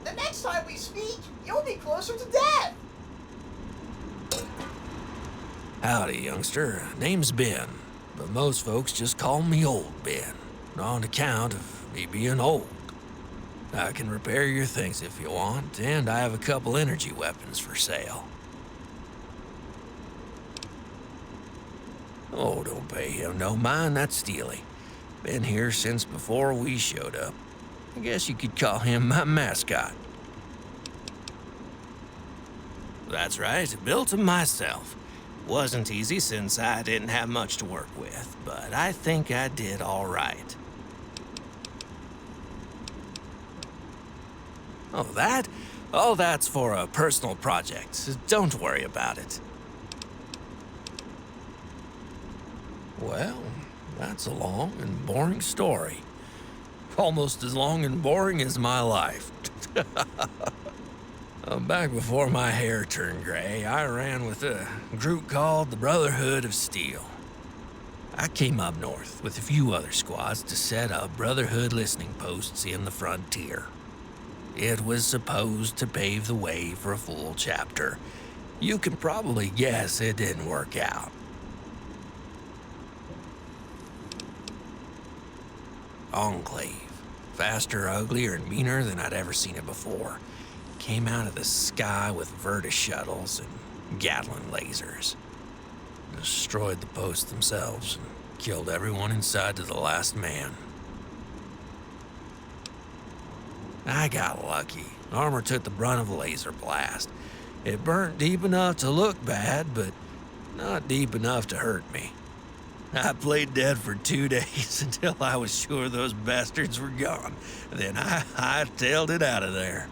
The next time we speak, you'll be closer to death. Howdy, youngster. Name's Ben, but most folks just call me Old Ben, on account of me being old. I can repair your things if you want, and I have a couple energy weapons for sale. Oh, don't pay him no mind, that's Steely. Been here since before we showed up. I guess you could call him my mascot. That's right, built him myself. Wasn't easy since I didn't have much to work with, but I think I did all right. Oh, that? Oh, that's for a personal project. Don't worry about it. Well, that's a long and boring story. Almost as long and boring as my life. Back before my hair turned gray, I ran with a group called the Brotherhood of Steel. I came up north with a few other squads to set up Brotherhood listening posts in the frontier. It was supposed to pave the way for a full chapter. You can probably guess it didn't work out. Enclave. Faster, uglier, and meaner than I'd ever seen it before. Came out of the sky with Verta shuttles and Gatling lasers. Destroyed the posts themselves and killed everyone inside to the last man. I got lucky. Armor took the brunt of a laser blast. It burnt deep enough to look bad, but not deep enough to hurt me. I played dead for 2 days until I was sure those bastards were gone. Then I hightailed it out of there.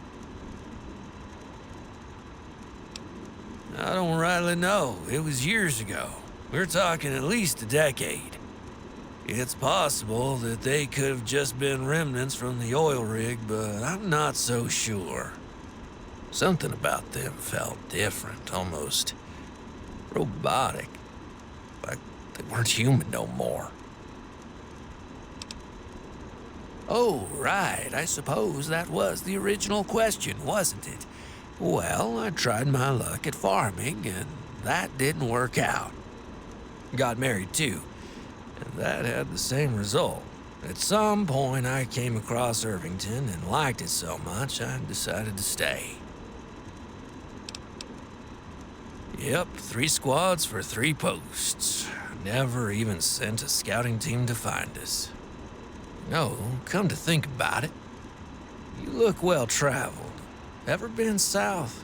I don't rightly know. It was years ago. We're talking at least a decade. It's possible that they could have just been remnants from the oil rig, but I'm not so sure. Something about them felt different, almost robotic. Like they weren't human no more. Oh, right. I suppose that was the original question, wasn't it? Well, I tried my luck at farming, and that didn't work out. Got married, too, and that had the same result. At some point, I came across Irvington and liked it so much, I decided to stay. Yep, 3 squads for 3 posts. Never even sent a scouting team to find us. No, come to think about it, you look well-traveled. Ever been south?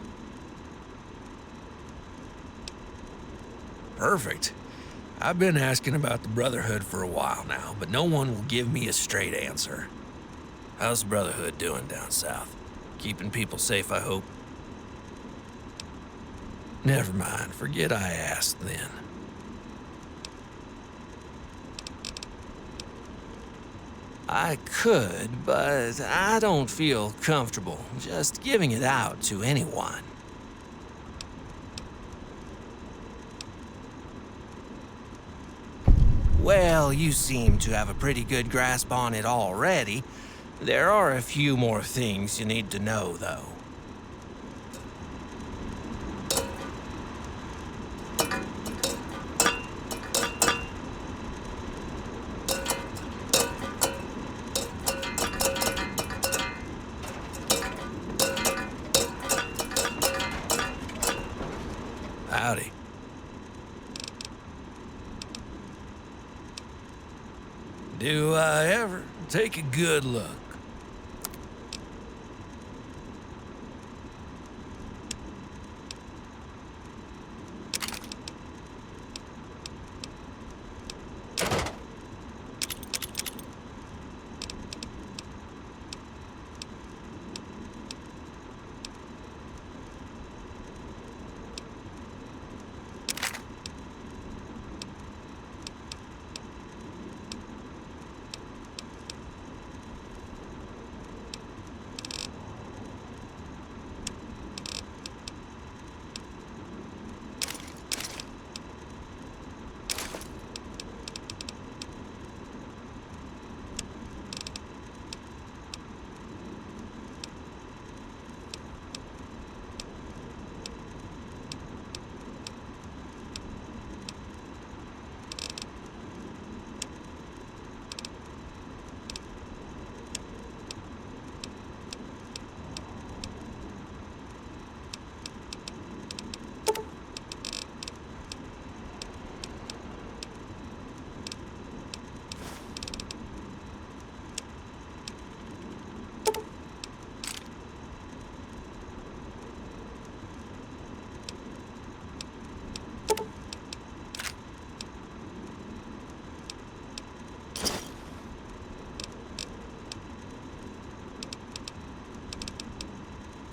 Perfect. I've been asking about the Brotherhood for a while now, but no one will give me a straight answer. How's the Brotherhood doing down south? Keeping people safe, I hope? Never mind, forget I asked then. I could, but I don't feel comfortable just giving it out to anyone. Well, you seem to have a pretty good grasp on it already. There are a few more things you need to know, though. Howdy. Do I ever take a good look?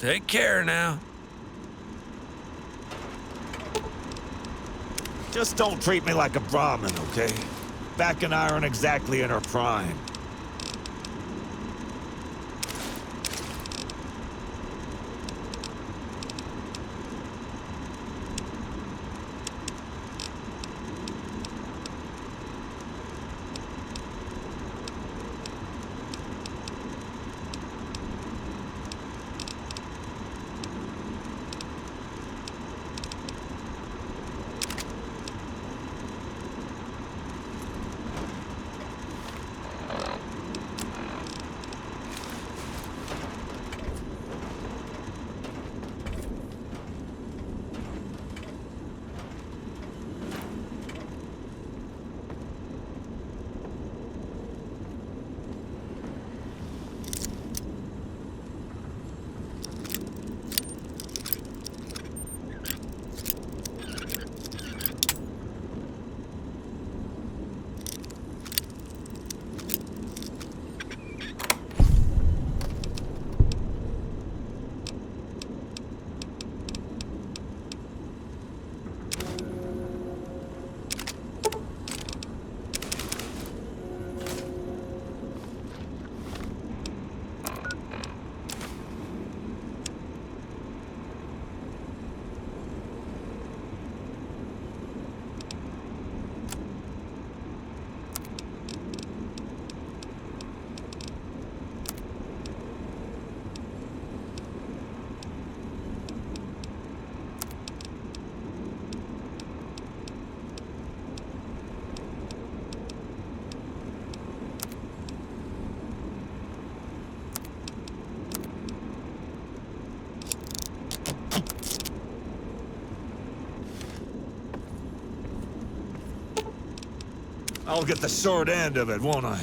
Take care now. Just don't treat me like a Brahmin, okay? Back and I aren't exactly in our prime. I'll get the short end of it, won't I?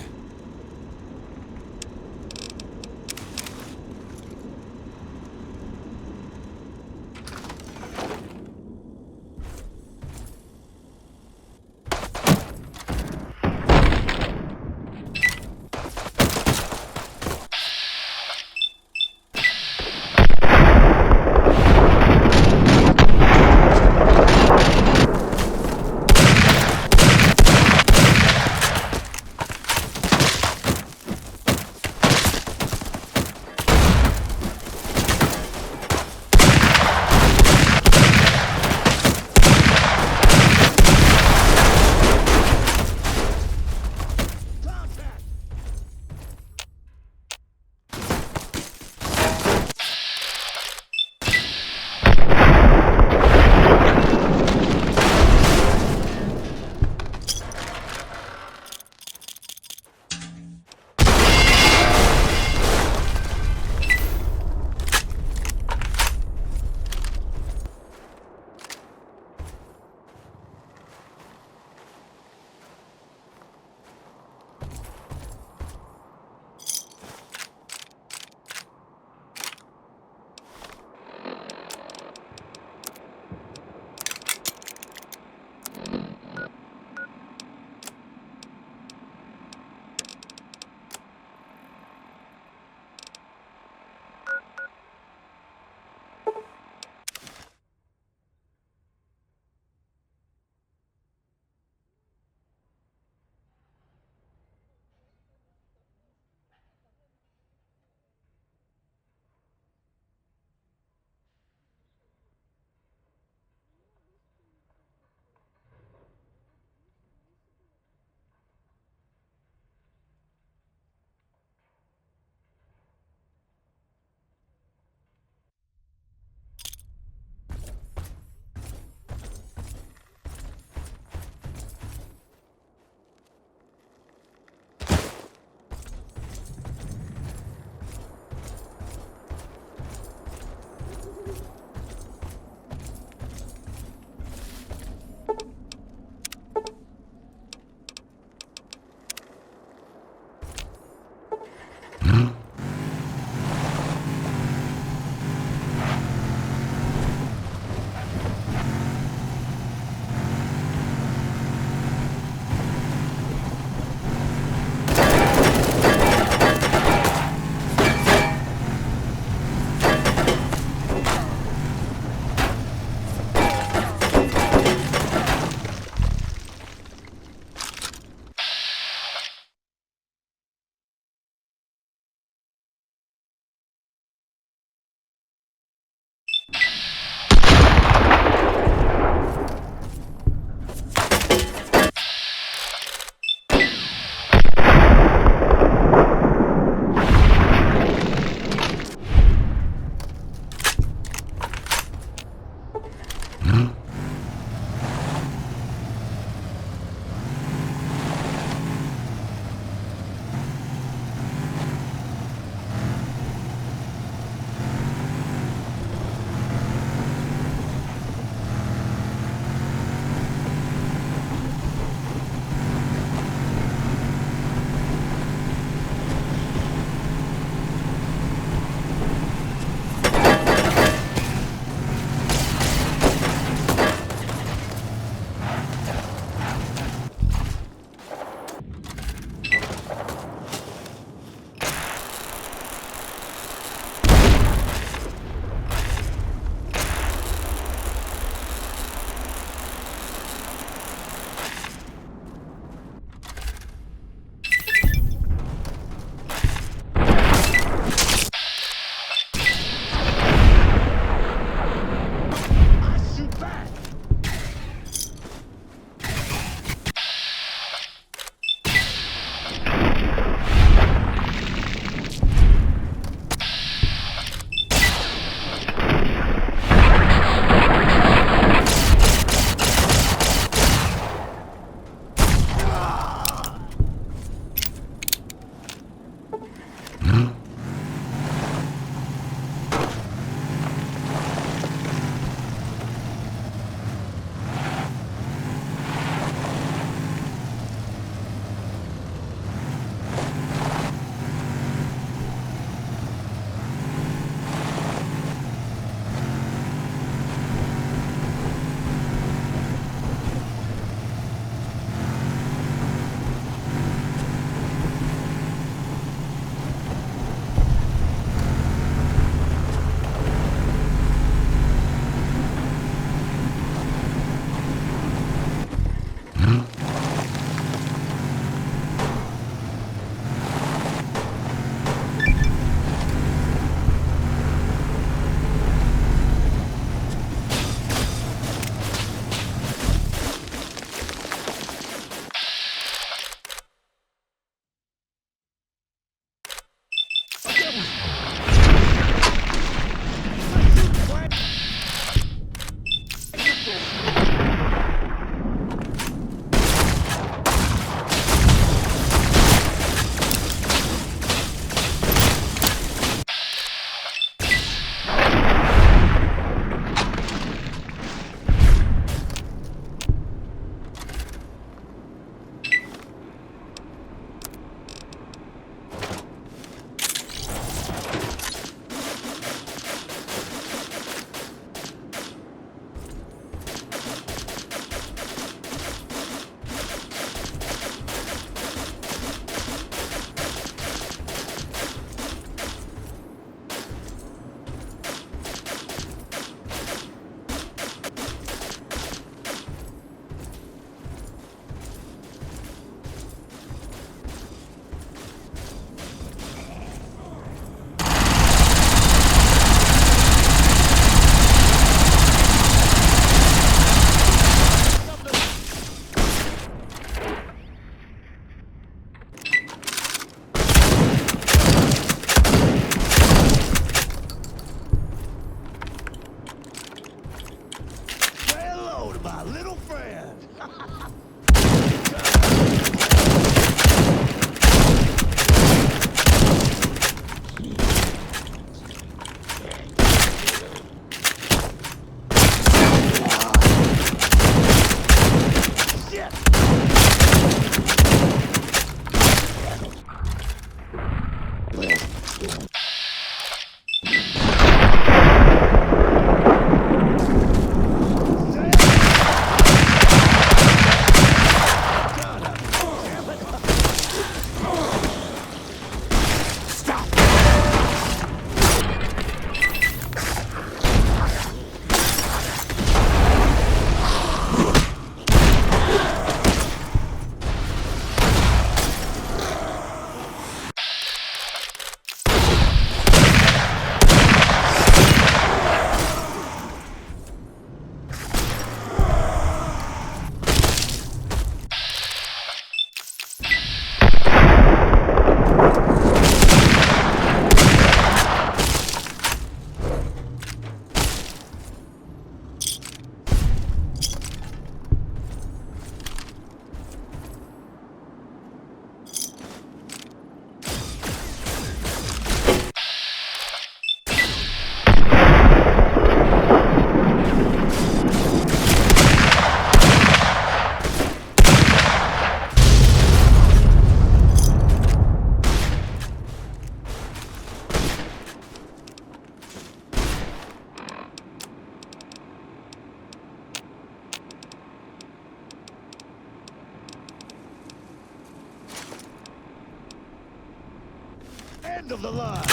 end of the line.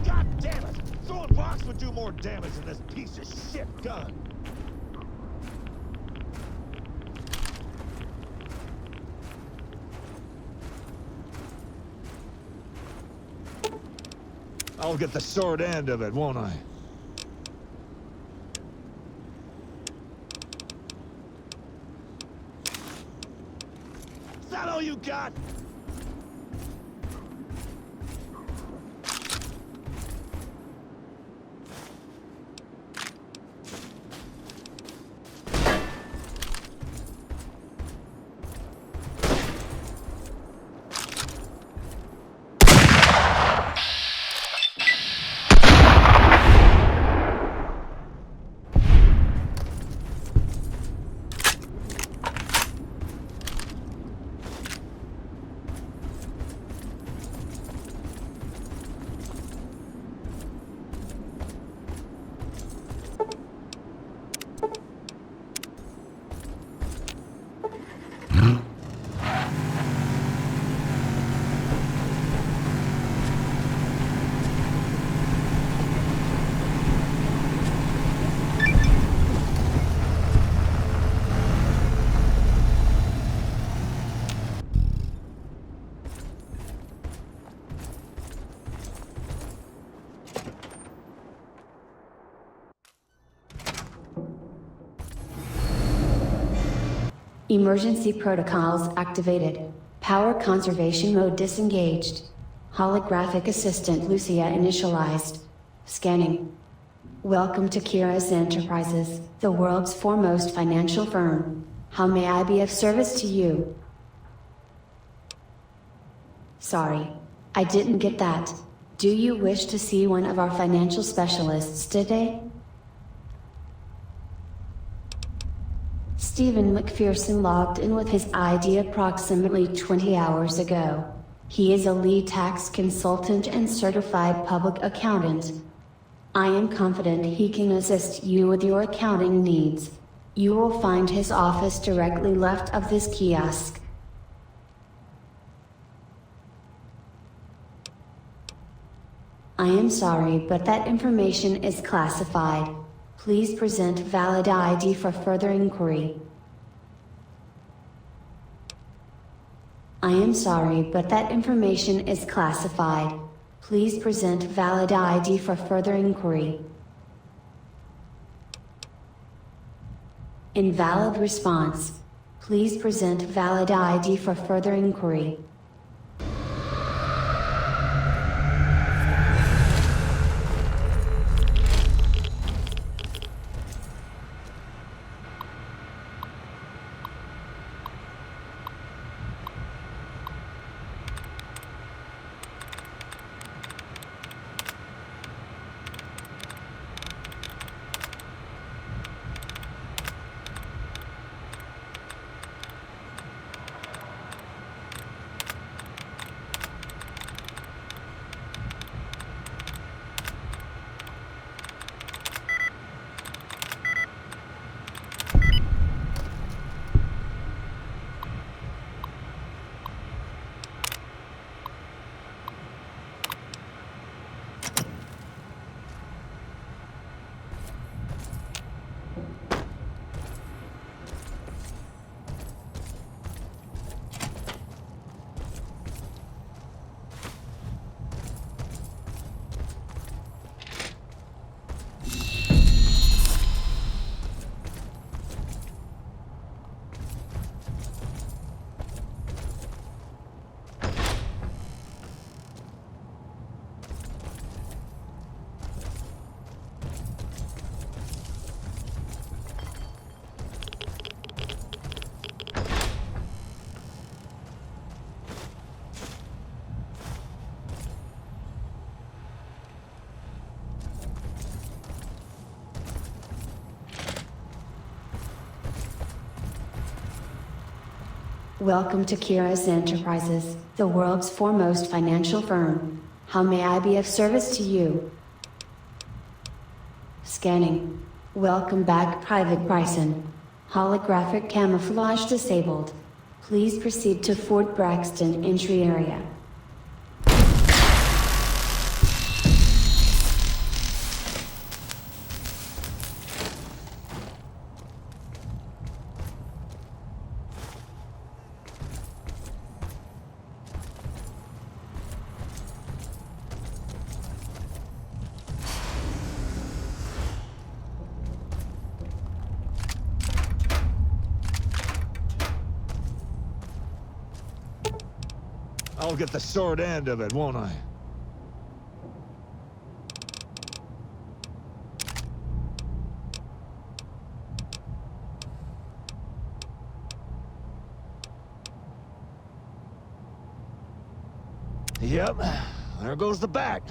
God damn it! Throwing rocks would do more damage than this piece of shit gun. I'll get the short end of it, won't I? Is that all you got? Emergency protocols activated. Power conservation mode disengaged. Holographic assistant Lucia initialized. Scanning. Welcome to Kira's Enterprises, the world's foremost financial firm. How may I be of service to you? Sorry, I didn't get that. Do you wish to see one of our financial specialists today? Stephen McPherson logged in with his ID approximately 20 hours ago. He is a lead tax consultant and certified public accountant. I am confident he can assist you with your accounting needs. You will find his office directly left of this kiosk. I am sorry, but that information is classified. Please present valid ID for further inquiry. I am sorry, but that information is classified. Please present valid ID for further inquiry. Invalid response. Please present valid ID for further inquiry. Welcome to Kira's Enterprises, the world's foremost financial firm. How may I be of service to you? Scanning. Welcome back, Private Bryson. Holographic camouflage disabled. Please proceed to Fort Braxton entry area. I'll get the short end of it, won't I? Yep, there goes the back.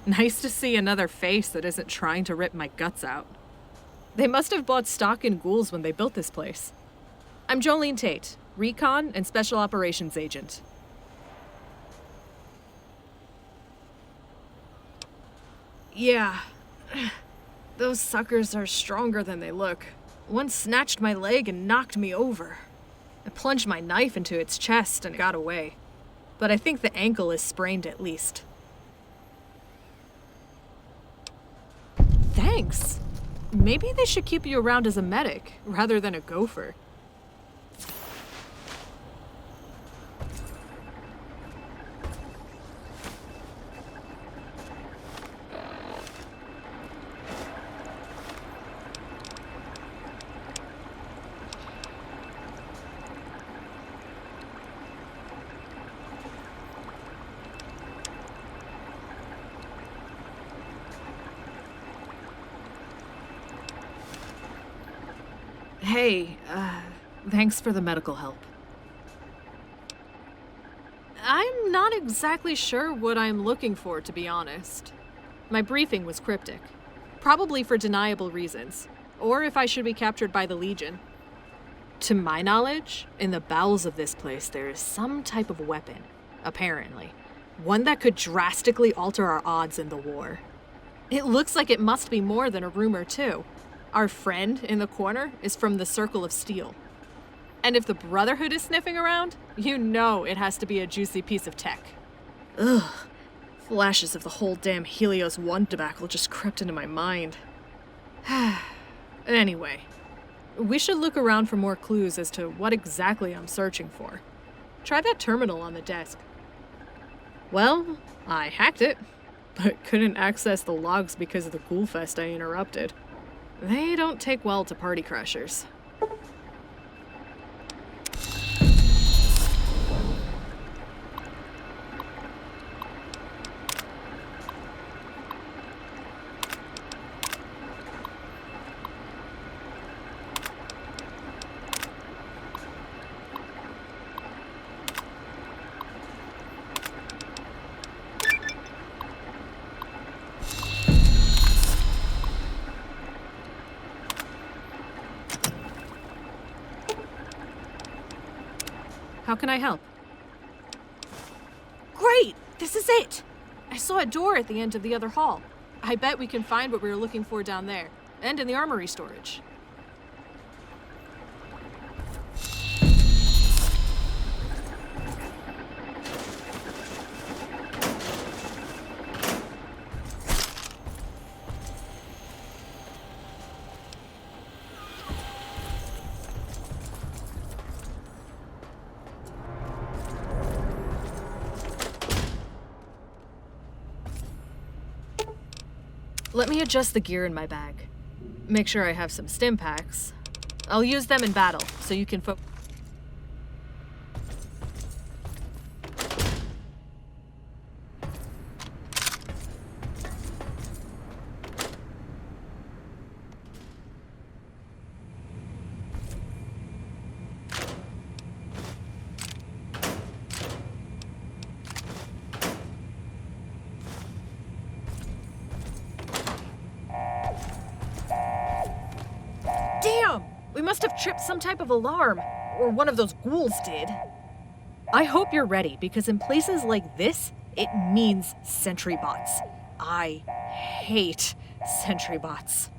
Nice to see another face that isn't trying to rip my guts out. They must have bought stock in ghouls when they built this place. I'm Jolene Tate, Recon and Special Operations Agent. Yeah, those suckers are stronger than they look. One snatched my leg and knocked me over. I plunged my knife into its chest and got away. But I think the ankle is sprained at least. Thanks. Maybe they should keep you around as a medic rather than a gopher. Hey, thanks for the medical help. I'm not exactly sure what I'm looking for, to be honest. My briefing was cryptic. Probably for deniable reasons, or if I should be captured by the Legion. To my knowledge, in the bowels of this place there is some type of weapon, apparently. One that could drastically alter our odds in the war. It looks like it must be more than a rumor, too. Our friend in the corner is from the Circle of Steel. And if the Brotherhood is sniffing around, you know it has to be a juicy piece of tech. Ugh. Flashes of the whole damn Helios 1 debacle just crept into my mind. Anyway, we should look around for more clues as to what exactly I'm searching for. Try that terminal on the desk. Well, I hacked it, but couldn't access the logs because of the ghoul fest I interrupted. They don't take well to party crashers. How can I help? Great! This is it! I saw a door at the end of the other hall. I bet we can find what we were looking for down there, and in the armory storage. Let me adjust the gear in my bag. Make sure I have some stim packs. I'll use them in battle, so you can Damn! We must have tripped some type of alarm, or one of those ghouls did. I hope you're ready, because in places like this, it means sentry bots. I hate sentry bots.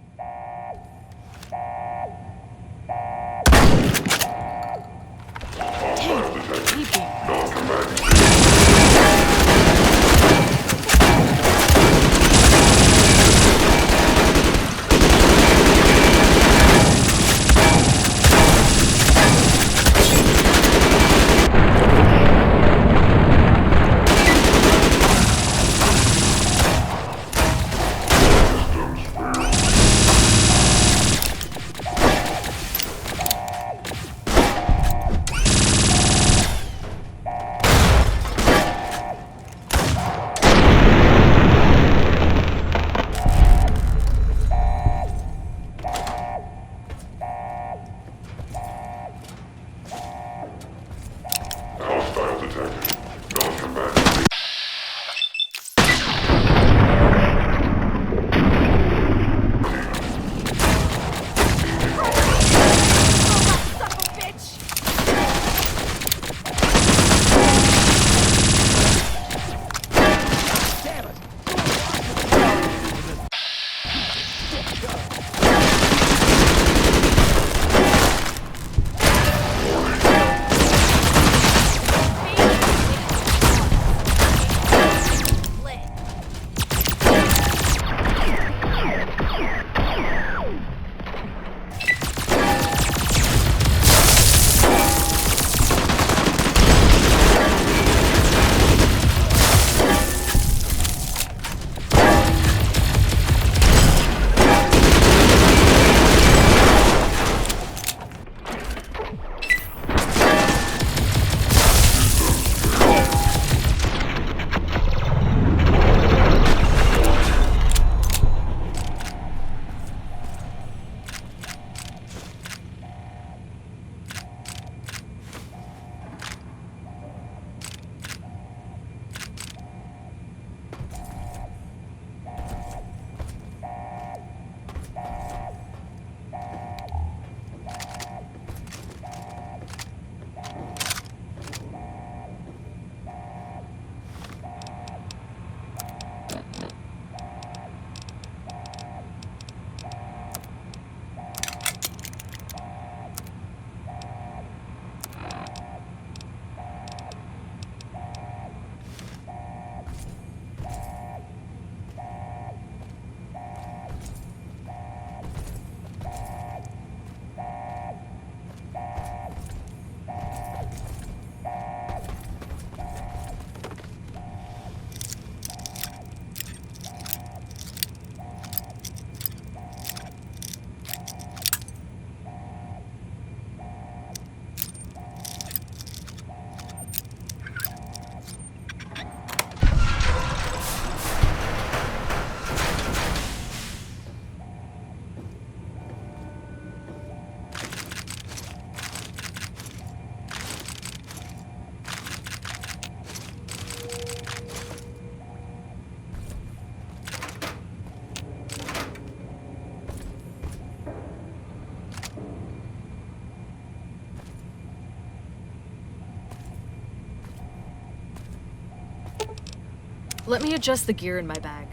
Let me adjust the gear in my bag.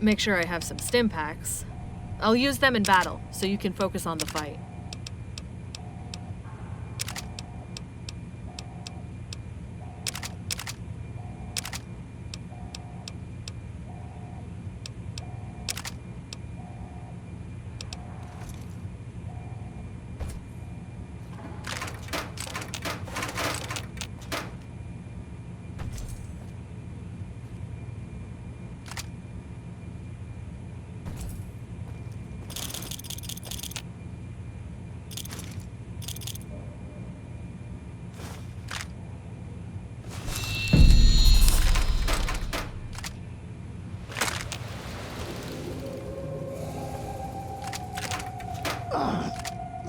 Make sure I have some stim packs. I'll use them in battle, so you can focus on the fight.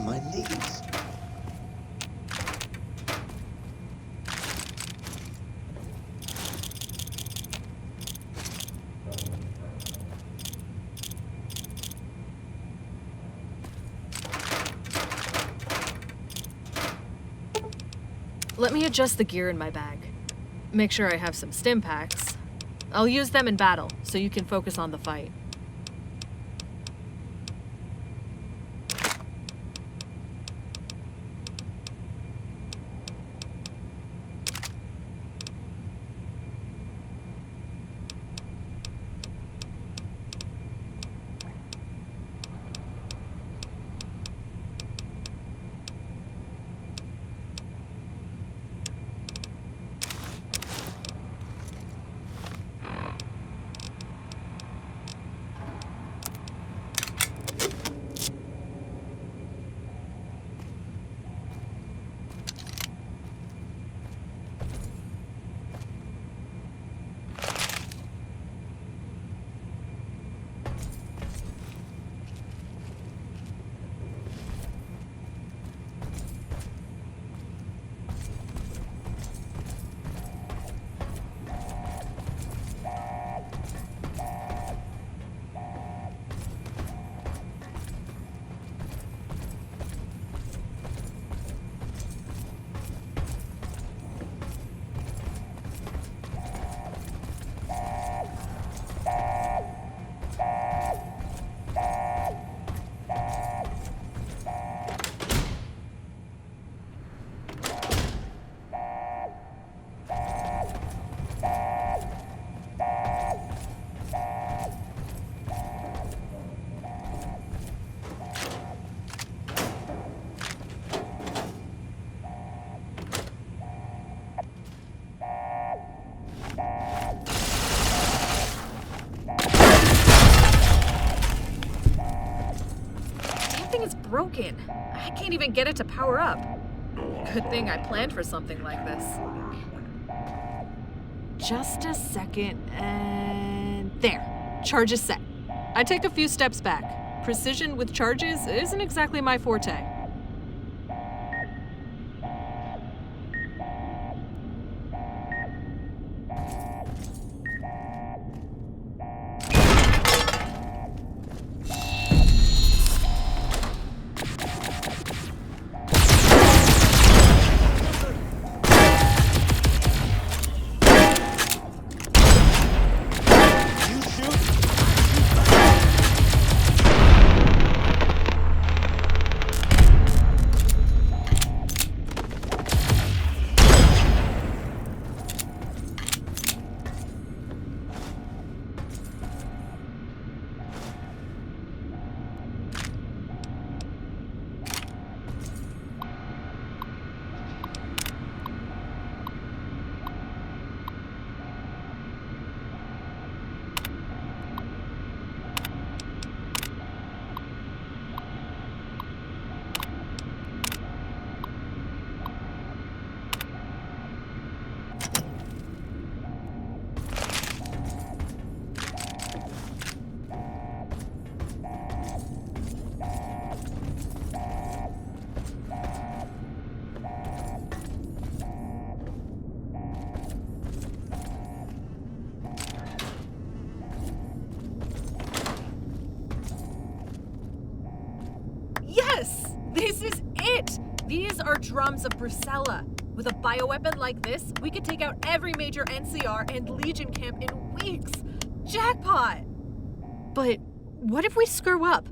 My knees. Let me adjust the gear in my bag. Make sure I have some stim packs. I'll use them in battle, so you can focus on the fight. Broken. I can't even get it to power up. Good thing I planned for something like this. Just a second, and there. Charge is set. I take a few steps back. Precision with charges isn't exactly my forte. Yes! This is it! These are drums of Brucella. With a bioweapon like this, we could take out every major NCR and Legion camp in weeks. Jackpot! But what if we screw up?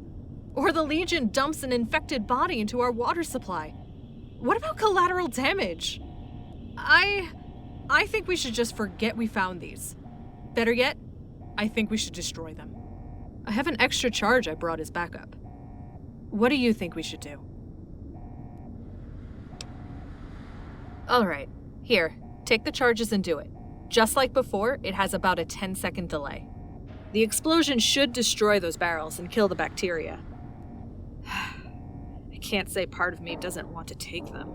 Or the Legion dumps an infected body into our water supply? What about collateral damage? I think we should just forget we found these. Better yet, I think we should destroy them. I have an extra charge I brought as backup. What do you think we should do? Alright, here, take the charges and do it. Just like before, it has about a 10-second delay. The explosion should destroy those barrels and kill the bacteria. I can't say part of me doesn't want to take them.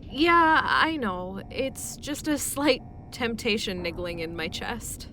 Yeah, I know. It's just a slight temptation niggling in my chest.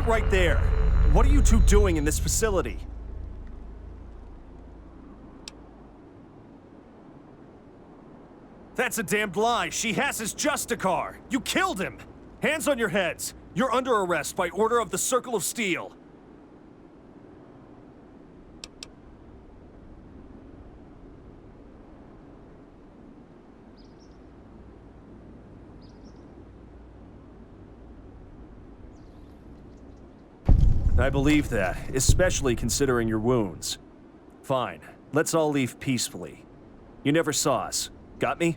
Right there. What are you two doing in this facility? That's a damned lie. She has his Justicar. You killed him. Hands on your heads. You're under arrest by order of the Circle of Steel. I believe that, especially considering your wounds. Fine, let's all leave peacefully. You never saw us. Got me?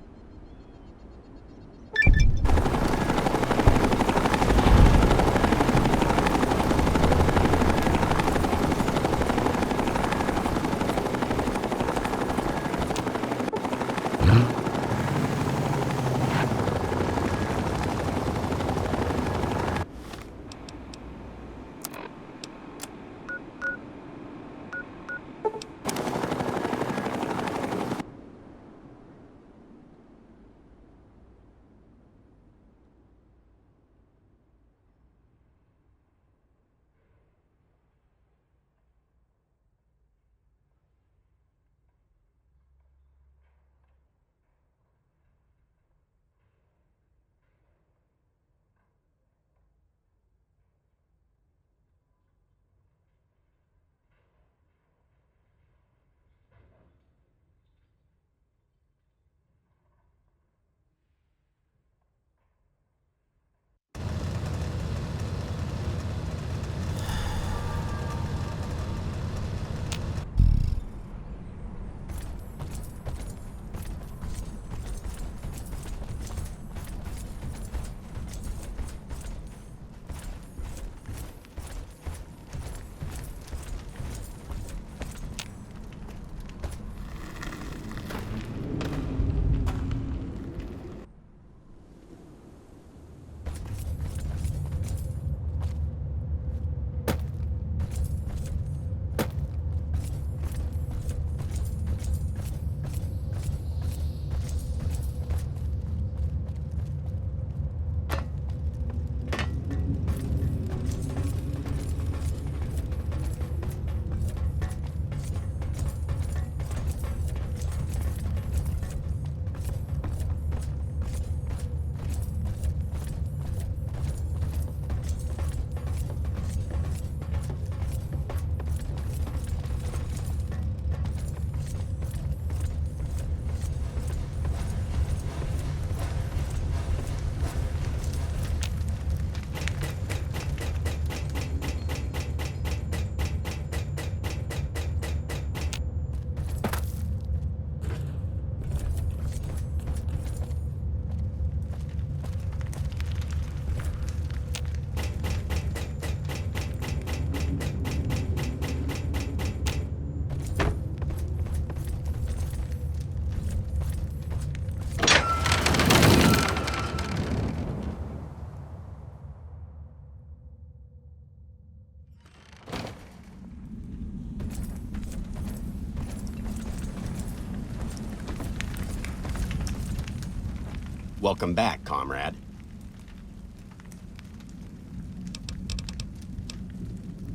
Welcome back, comrade.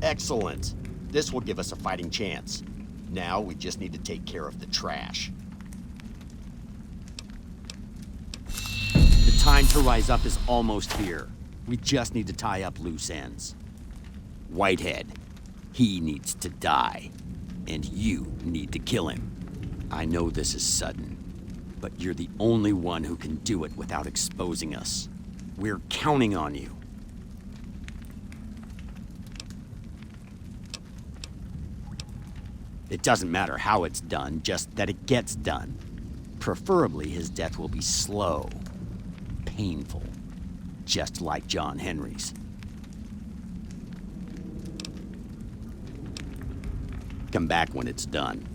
Excellent. This will give us a fighting chance. Now we just need to take care of the trash. The time to rise up is almost here. We just need to tie up loose ends. Whitehead, he needs to die. And you need to kill him. I know this is sudden, but you're the only one who can do it without exposing us. We're counting on you. It doesn't matter how it's done, just that it gets done. Preferably, his death will be slow, painful, just like John Henry's. Come back when it's done.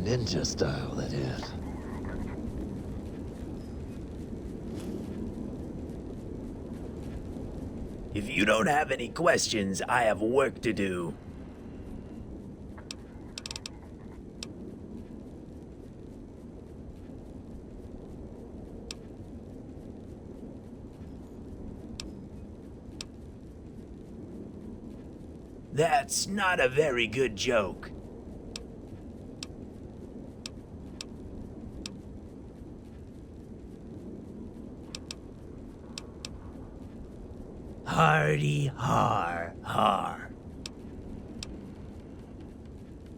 Ninja style, that is. If you don't have any questions, I have work to do. That's not a very good joke. Hardy har har.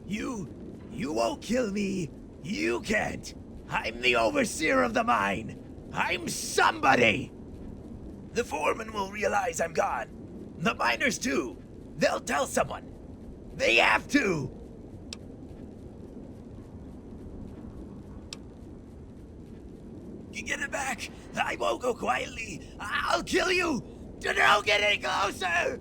You won't kill me. You can't. I'm the overseer of the mine. I'm somebody. The foreman will realize I'm gone. The miners too. They'll tell someone. They have to. You get it back. I won't go quietly. I'll kill you. Don't get any closer!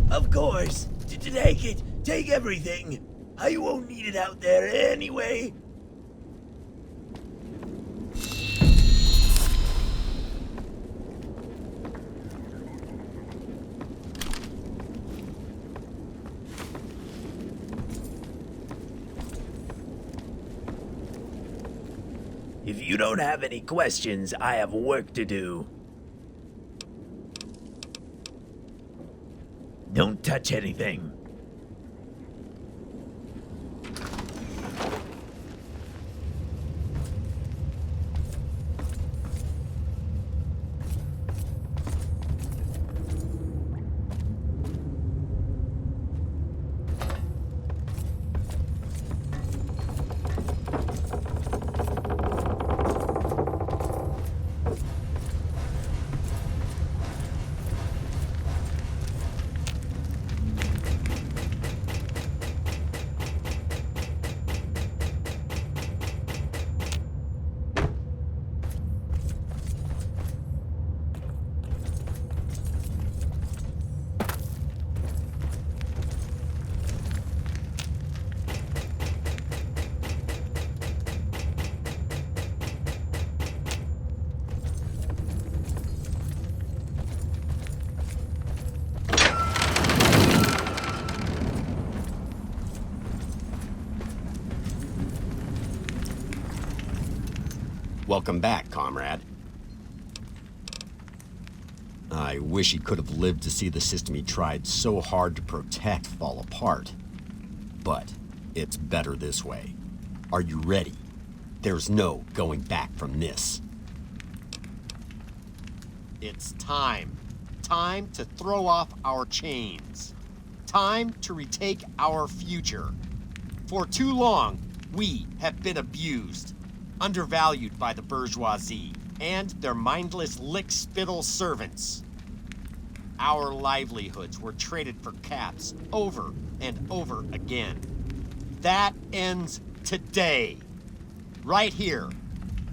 Of course. Take it. Take everything. I won't need it out there anyway. If you don't have any questions, I have work to do. Don't touch anything. Welcome back, comrade. I wish he could have lived to see the system he tried so hard to protect fall apart. But it's better this way. Are you ready? There's no going back from this. It's time. Time to throw off our chains. Time to retake our future. For too long, we have been abused, undervalued by the bourgeoisie and their mindless lick-spittle servants. Our livelihoods were traded for caps over and over again. That ends today. Right here,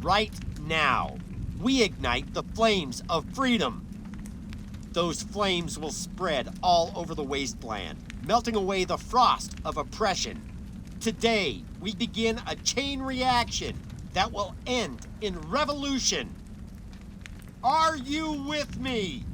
right now, we ignite the flames of freedom. Those flames will spread all over the wasteland, melting away the frost of oppression. Today, we begin a chain reaction that will end in revolution. Are you with me?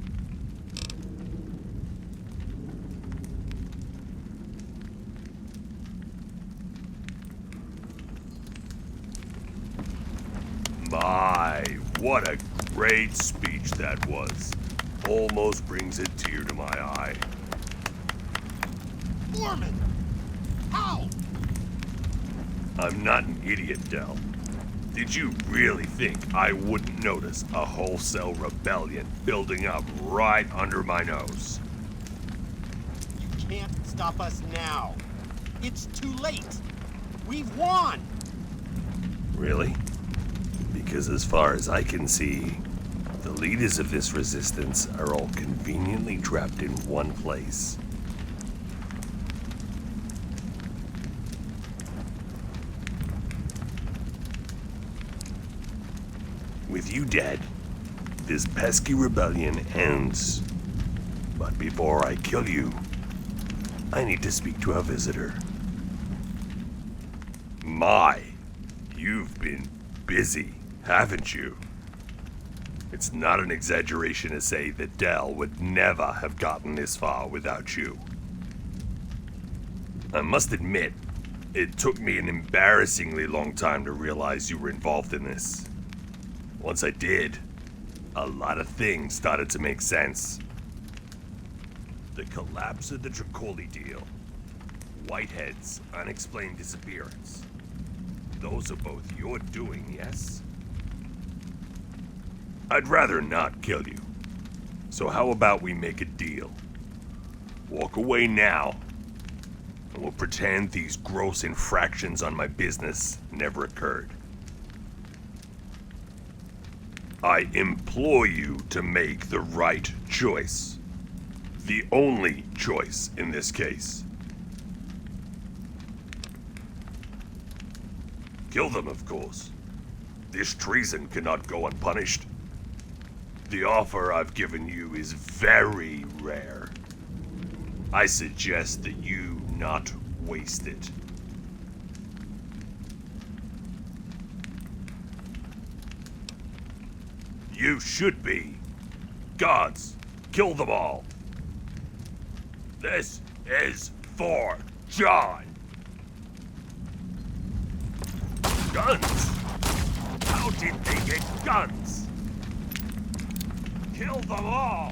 My, what a great speech that was. Almost brings a tear to my eye. Foreman! How? I'm not an idiot, Del. Did you really think I wouldn't notice a wholesale rebellion building up right under my nose? You can't stop us now. It's too late. We've won! Really? Because as far as I can see, the leaders of this resistance are all conveniently trapped in one place. With you dead, this pesky rebellion ends. But before I kill you, I need to speak to our visitor. My, you've been busy, haven't you? It's not an exaggeration to say that Del would never have gotten this far without you. I must admit, it took me an embarrassingly long time to realize you were involved in this. Once I did, a lot of things started to make sense. The collapse of the Trochili deal, Whitehead's unexplained disappearance. Those are both your doing, yes? I'd rather not kill you. So how about we make a deal? Walk away now, and we'll pretend these gross infractions on my business never occurred. I implore you to make the right choice. The only choice in this case. Kill them, of course. This treason cannot go unpunished. The offer I've given you is very rare. I suggest that you not waste it. You should be. Guards, kill them all. This is for John. Guns? How did they get guns? Kill them all!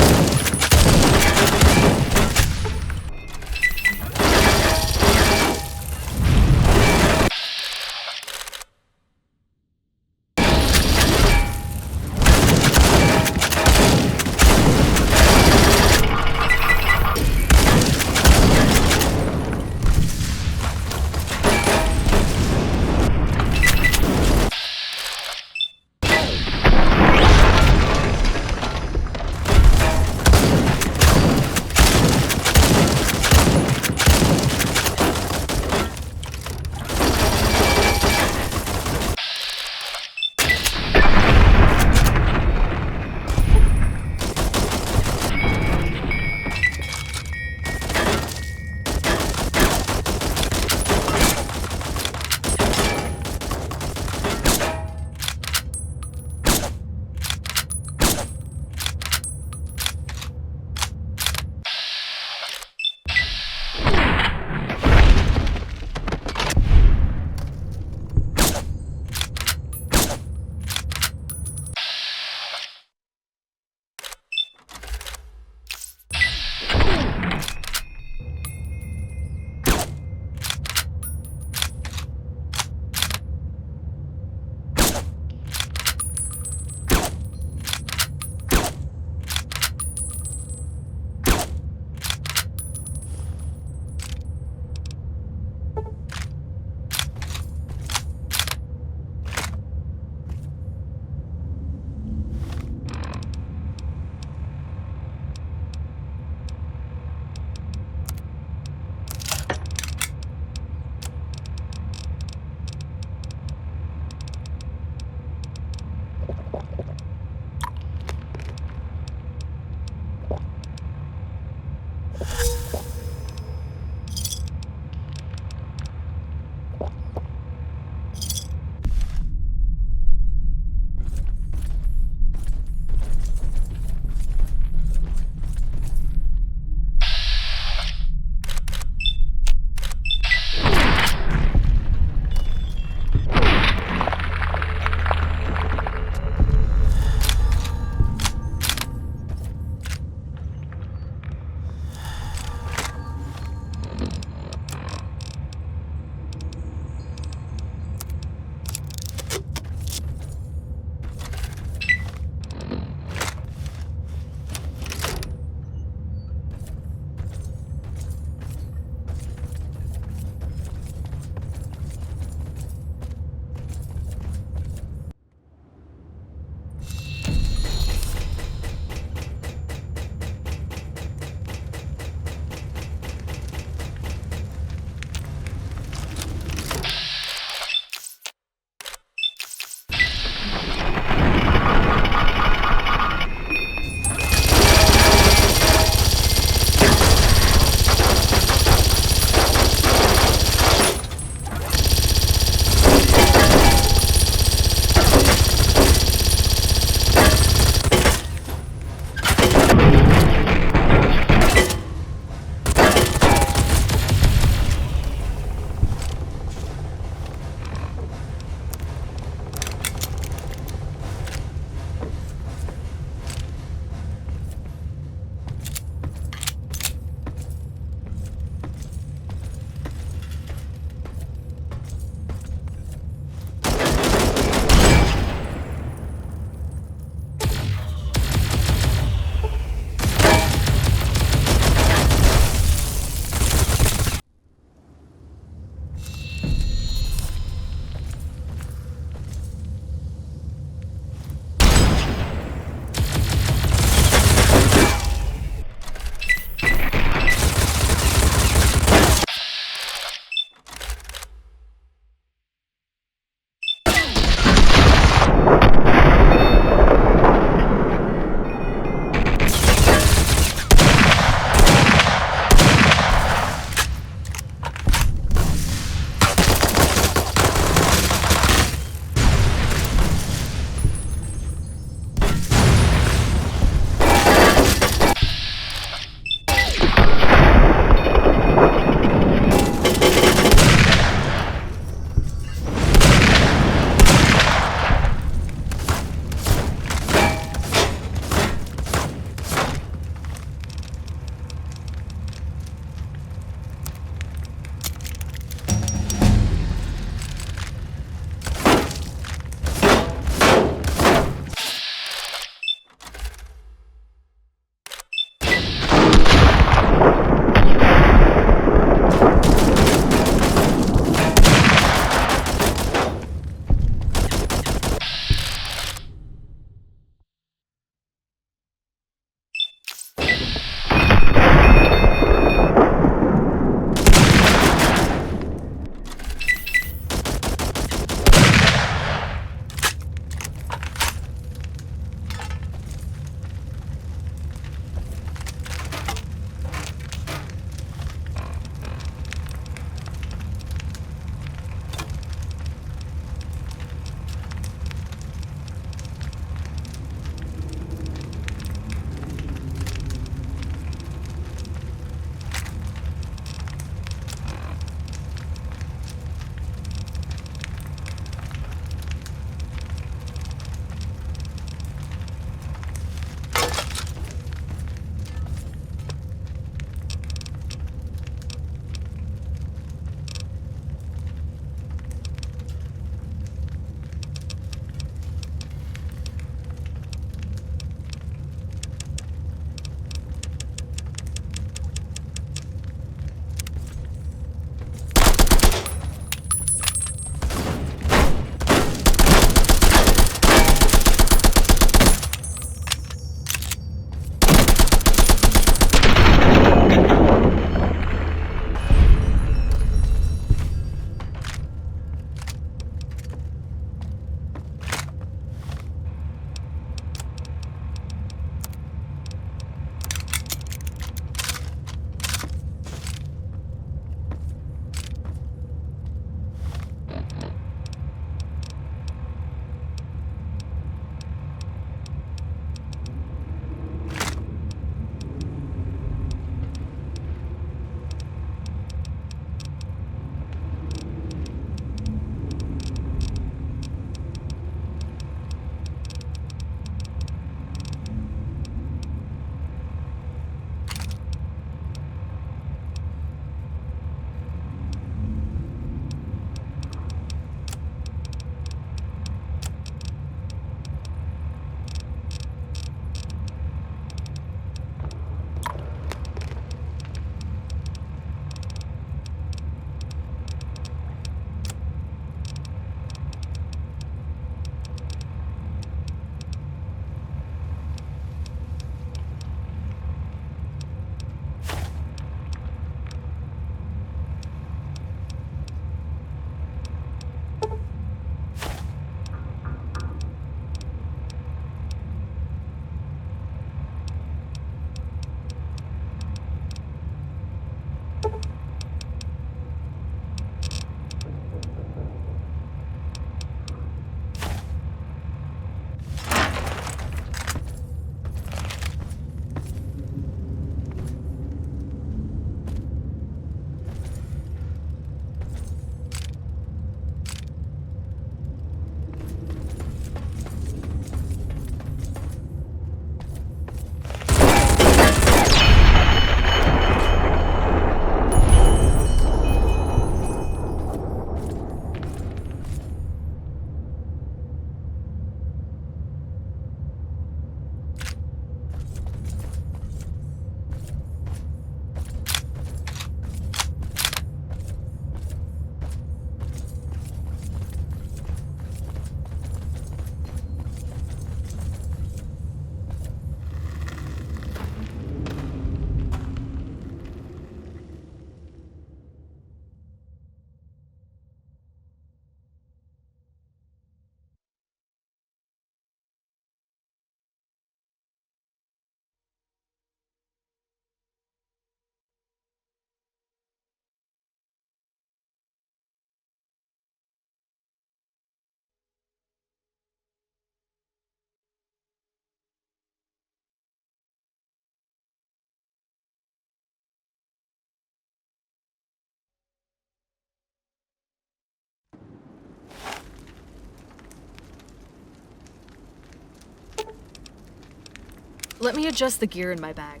Let me adjust the gear in my bag.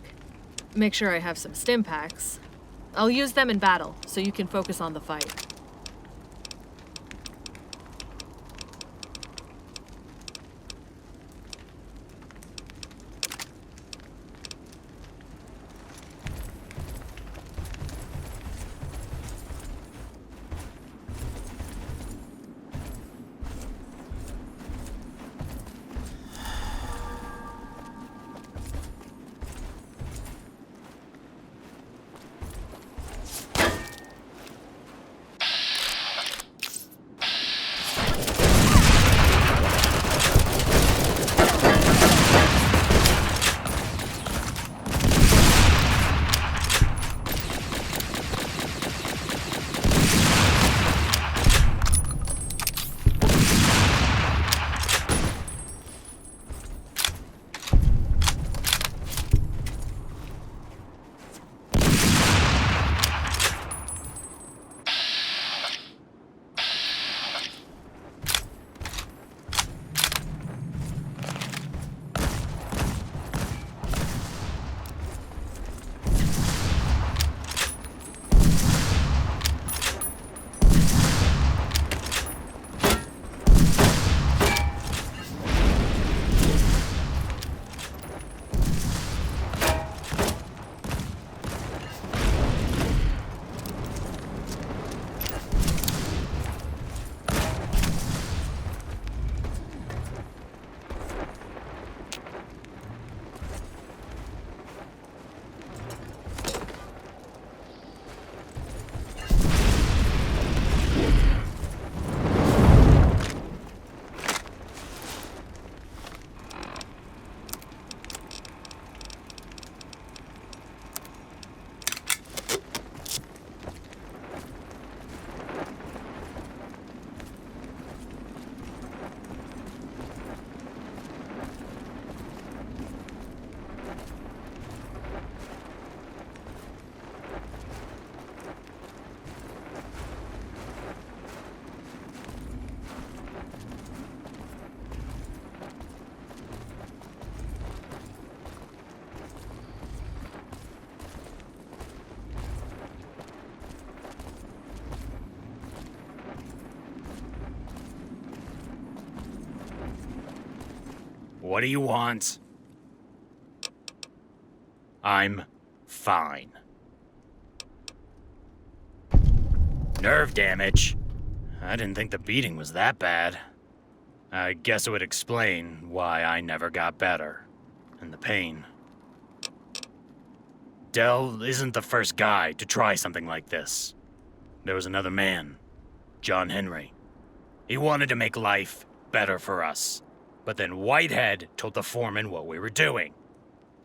Make sure I have some stim packs. I'll use them in battle, so you can focus on the fight. What do you want? I'm fine. Nerve damage? I didn't think the beating was that bad. I guess it would explain why I never got better. And the pain. Dell isn't the first guy to try something like this. There was another man, John Henry. He wanted to make life better for us. But then Whitehead told the foreman what we were doing.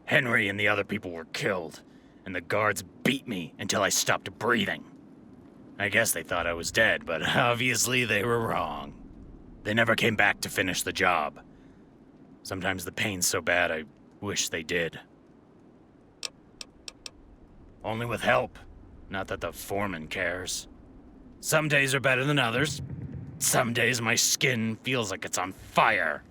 Henry and the other people were killed, and the guards beat me until I stopped breathing. I guess they thought I was dead, but obviously they were wrong. They never came back to finish the job. Sometimes the pain's so bad I wish they did. Only with help. Not that the foreman cares. Some days are better than others. Some days my skin feels like it's on fire.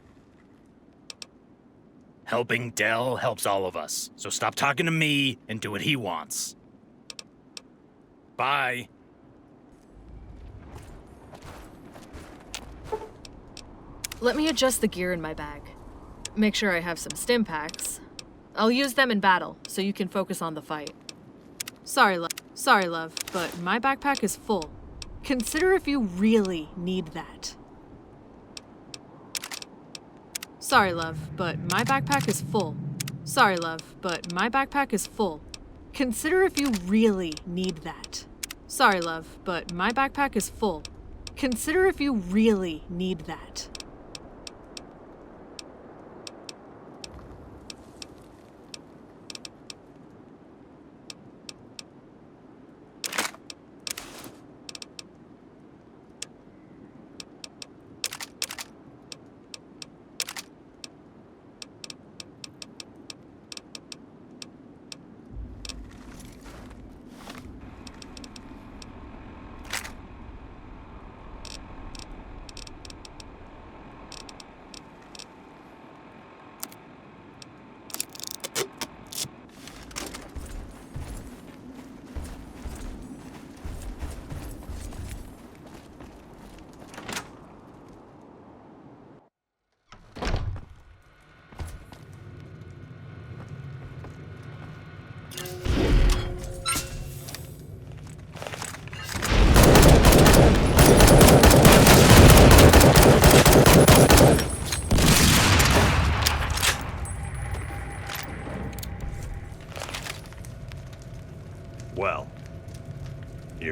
Helping Dell helps all of us, so stop talking to me and do what he wants. Bye. Let me adjust the gear in my bag. Make sure I have some stim packs. I'll use them in battle, so you can focus on the fight. Sorry, love, but my backpack is full. Consider if you really need that. Sorry, love, but my backpack is full. Sorry, love, but my backpack is full. Consider if you really need that. Sorry, love, but my backpack is full. Consider if you really need that.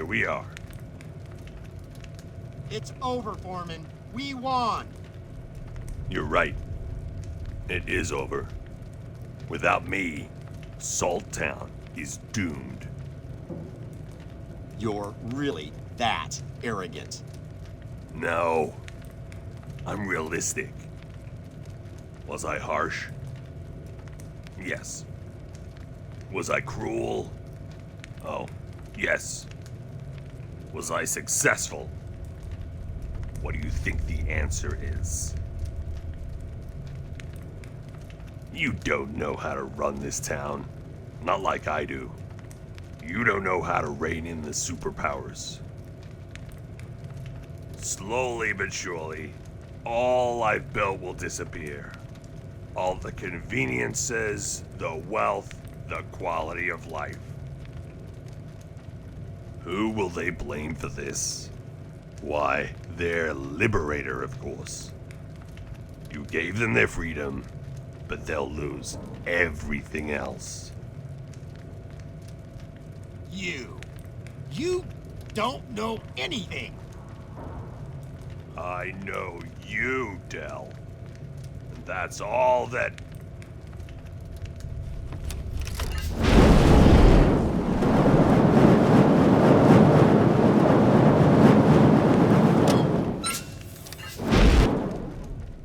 we are. It's over, Foreman. We won. You're right. It is over. Without me, Salt Town is doomed. You're really that arrogant. No. I'm realistic. Was I harsh? Yes. Was I cruel? Oh, yes. Was I successful? What do you think the answer is? You don't know how to run this town. Not like I do. You don't know how to rein in the superpowers. Slowly but surely, all I've built will disappear. All the conveniences, the wealth, the quality of life. Who will they blame for this? Why, their liberator, of course. You gave them their freedom, but they'll lose everything else. You don't know anything. I know you, Del. And that's all that...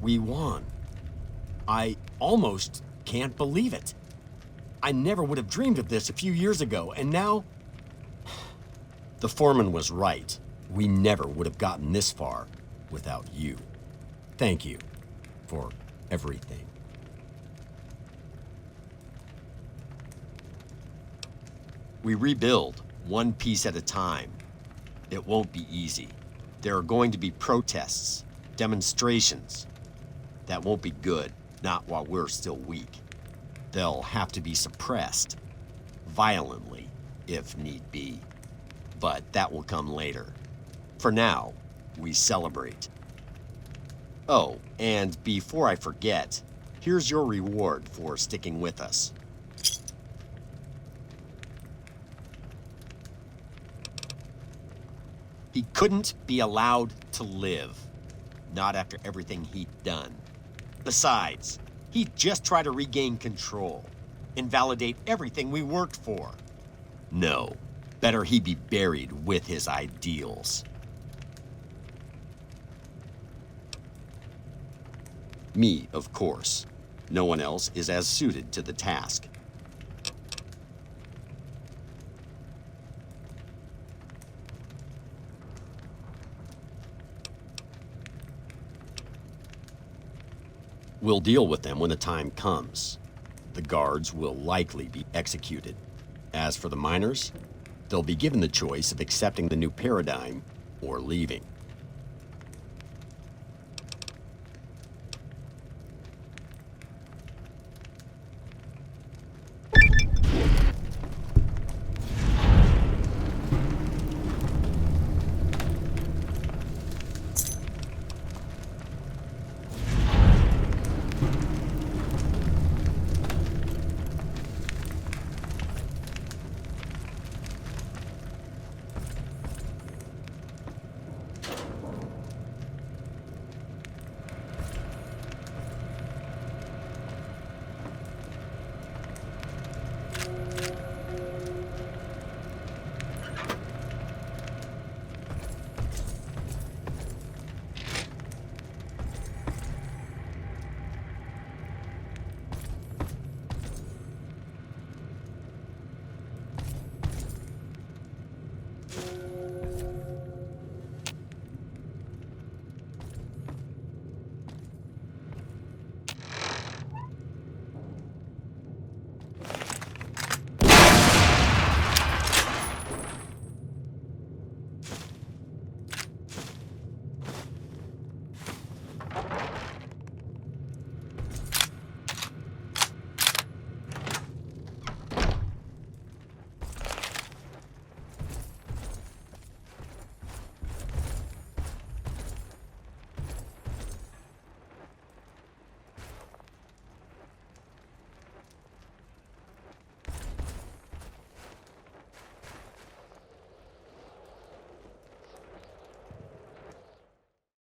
We won. I almost can't believe it. I never would have dreamed of this a few years ago, and now... The foreman was right. We never would have gotten this far without you. Thank you for everything. We rebuild, one piece at a time. It won't be easy. There are going to be protests, demonstrations. That won't be good, not while we're still weak. They'll have to be suppressed, violently, if need be. But that will come later. For now, we celebrate. Oh, and before I forget, here's your reward for sticking with us. He couldn't be allowed to live. Not after everything he'd done. Besides, he'd just try to regain control. Invalidate everything we worked for. No. Better he be buried with his ideals. Me, of course. No one else is as suited to the task. We'll deal with them when the time comes. The guards will likely be executed. As for the miners, they'll be given the choice of accepting the new paradigm or leaving.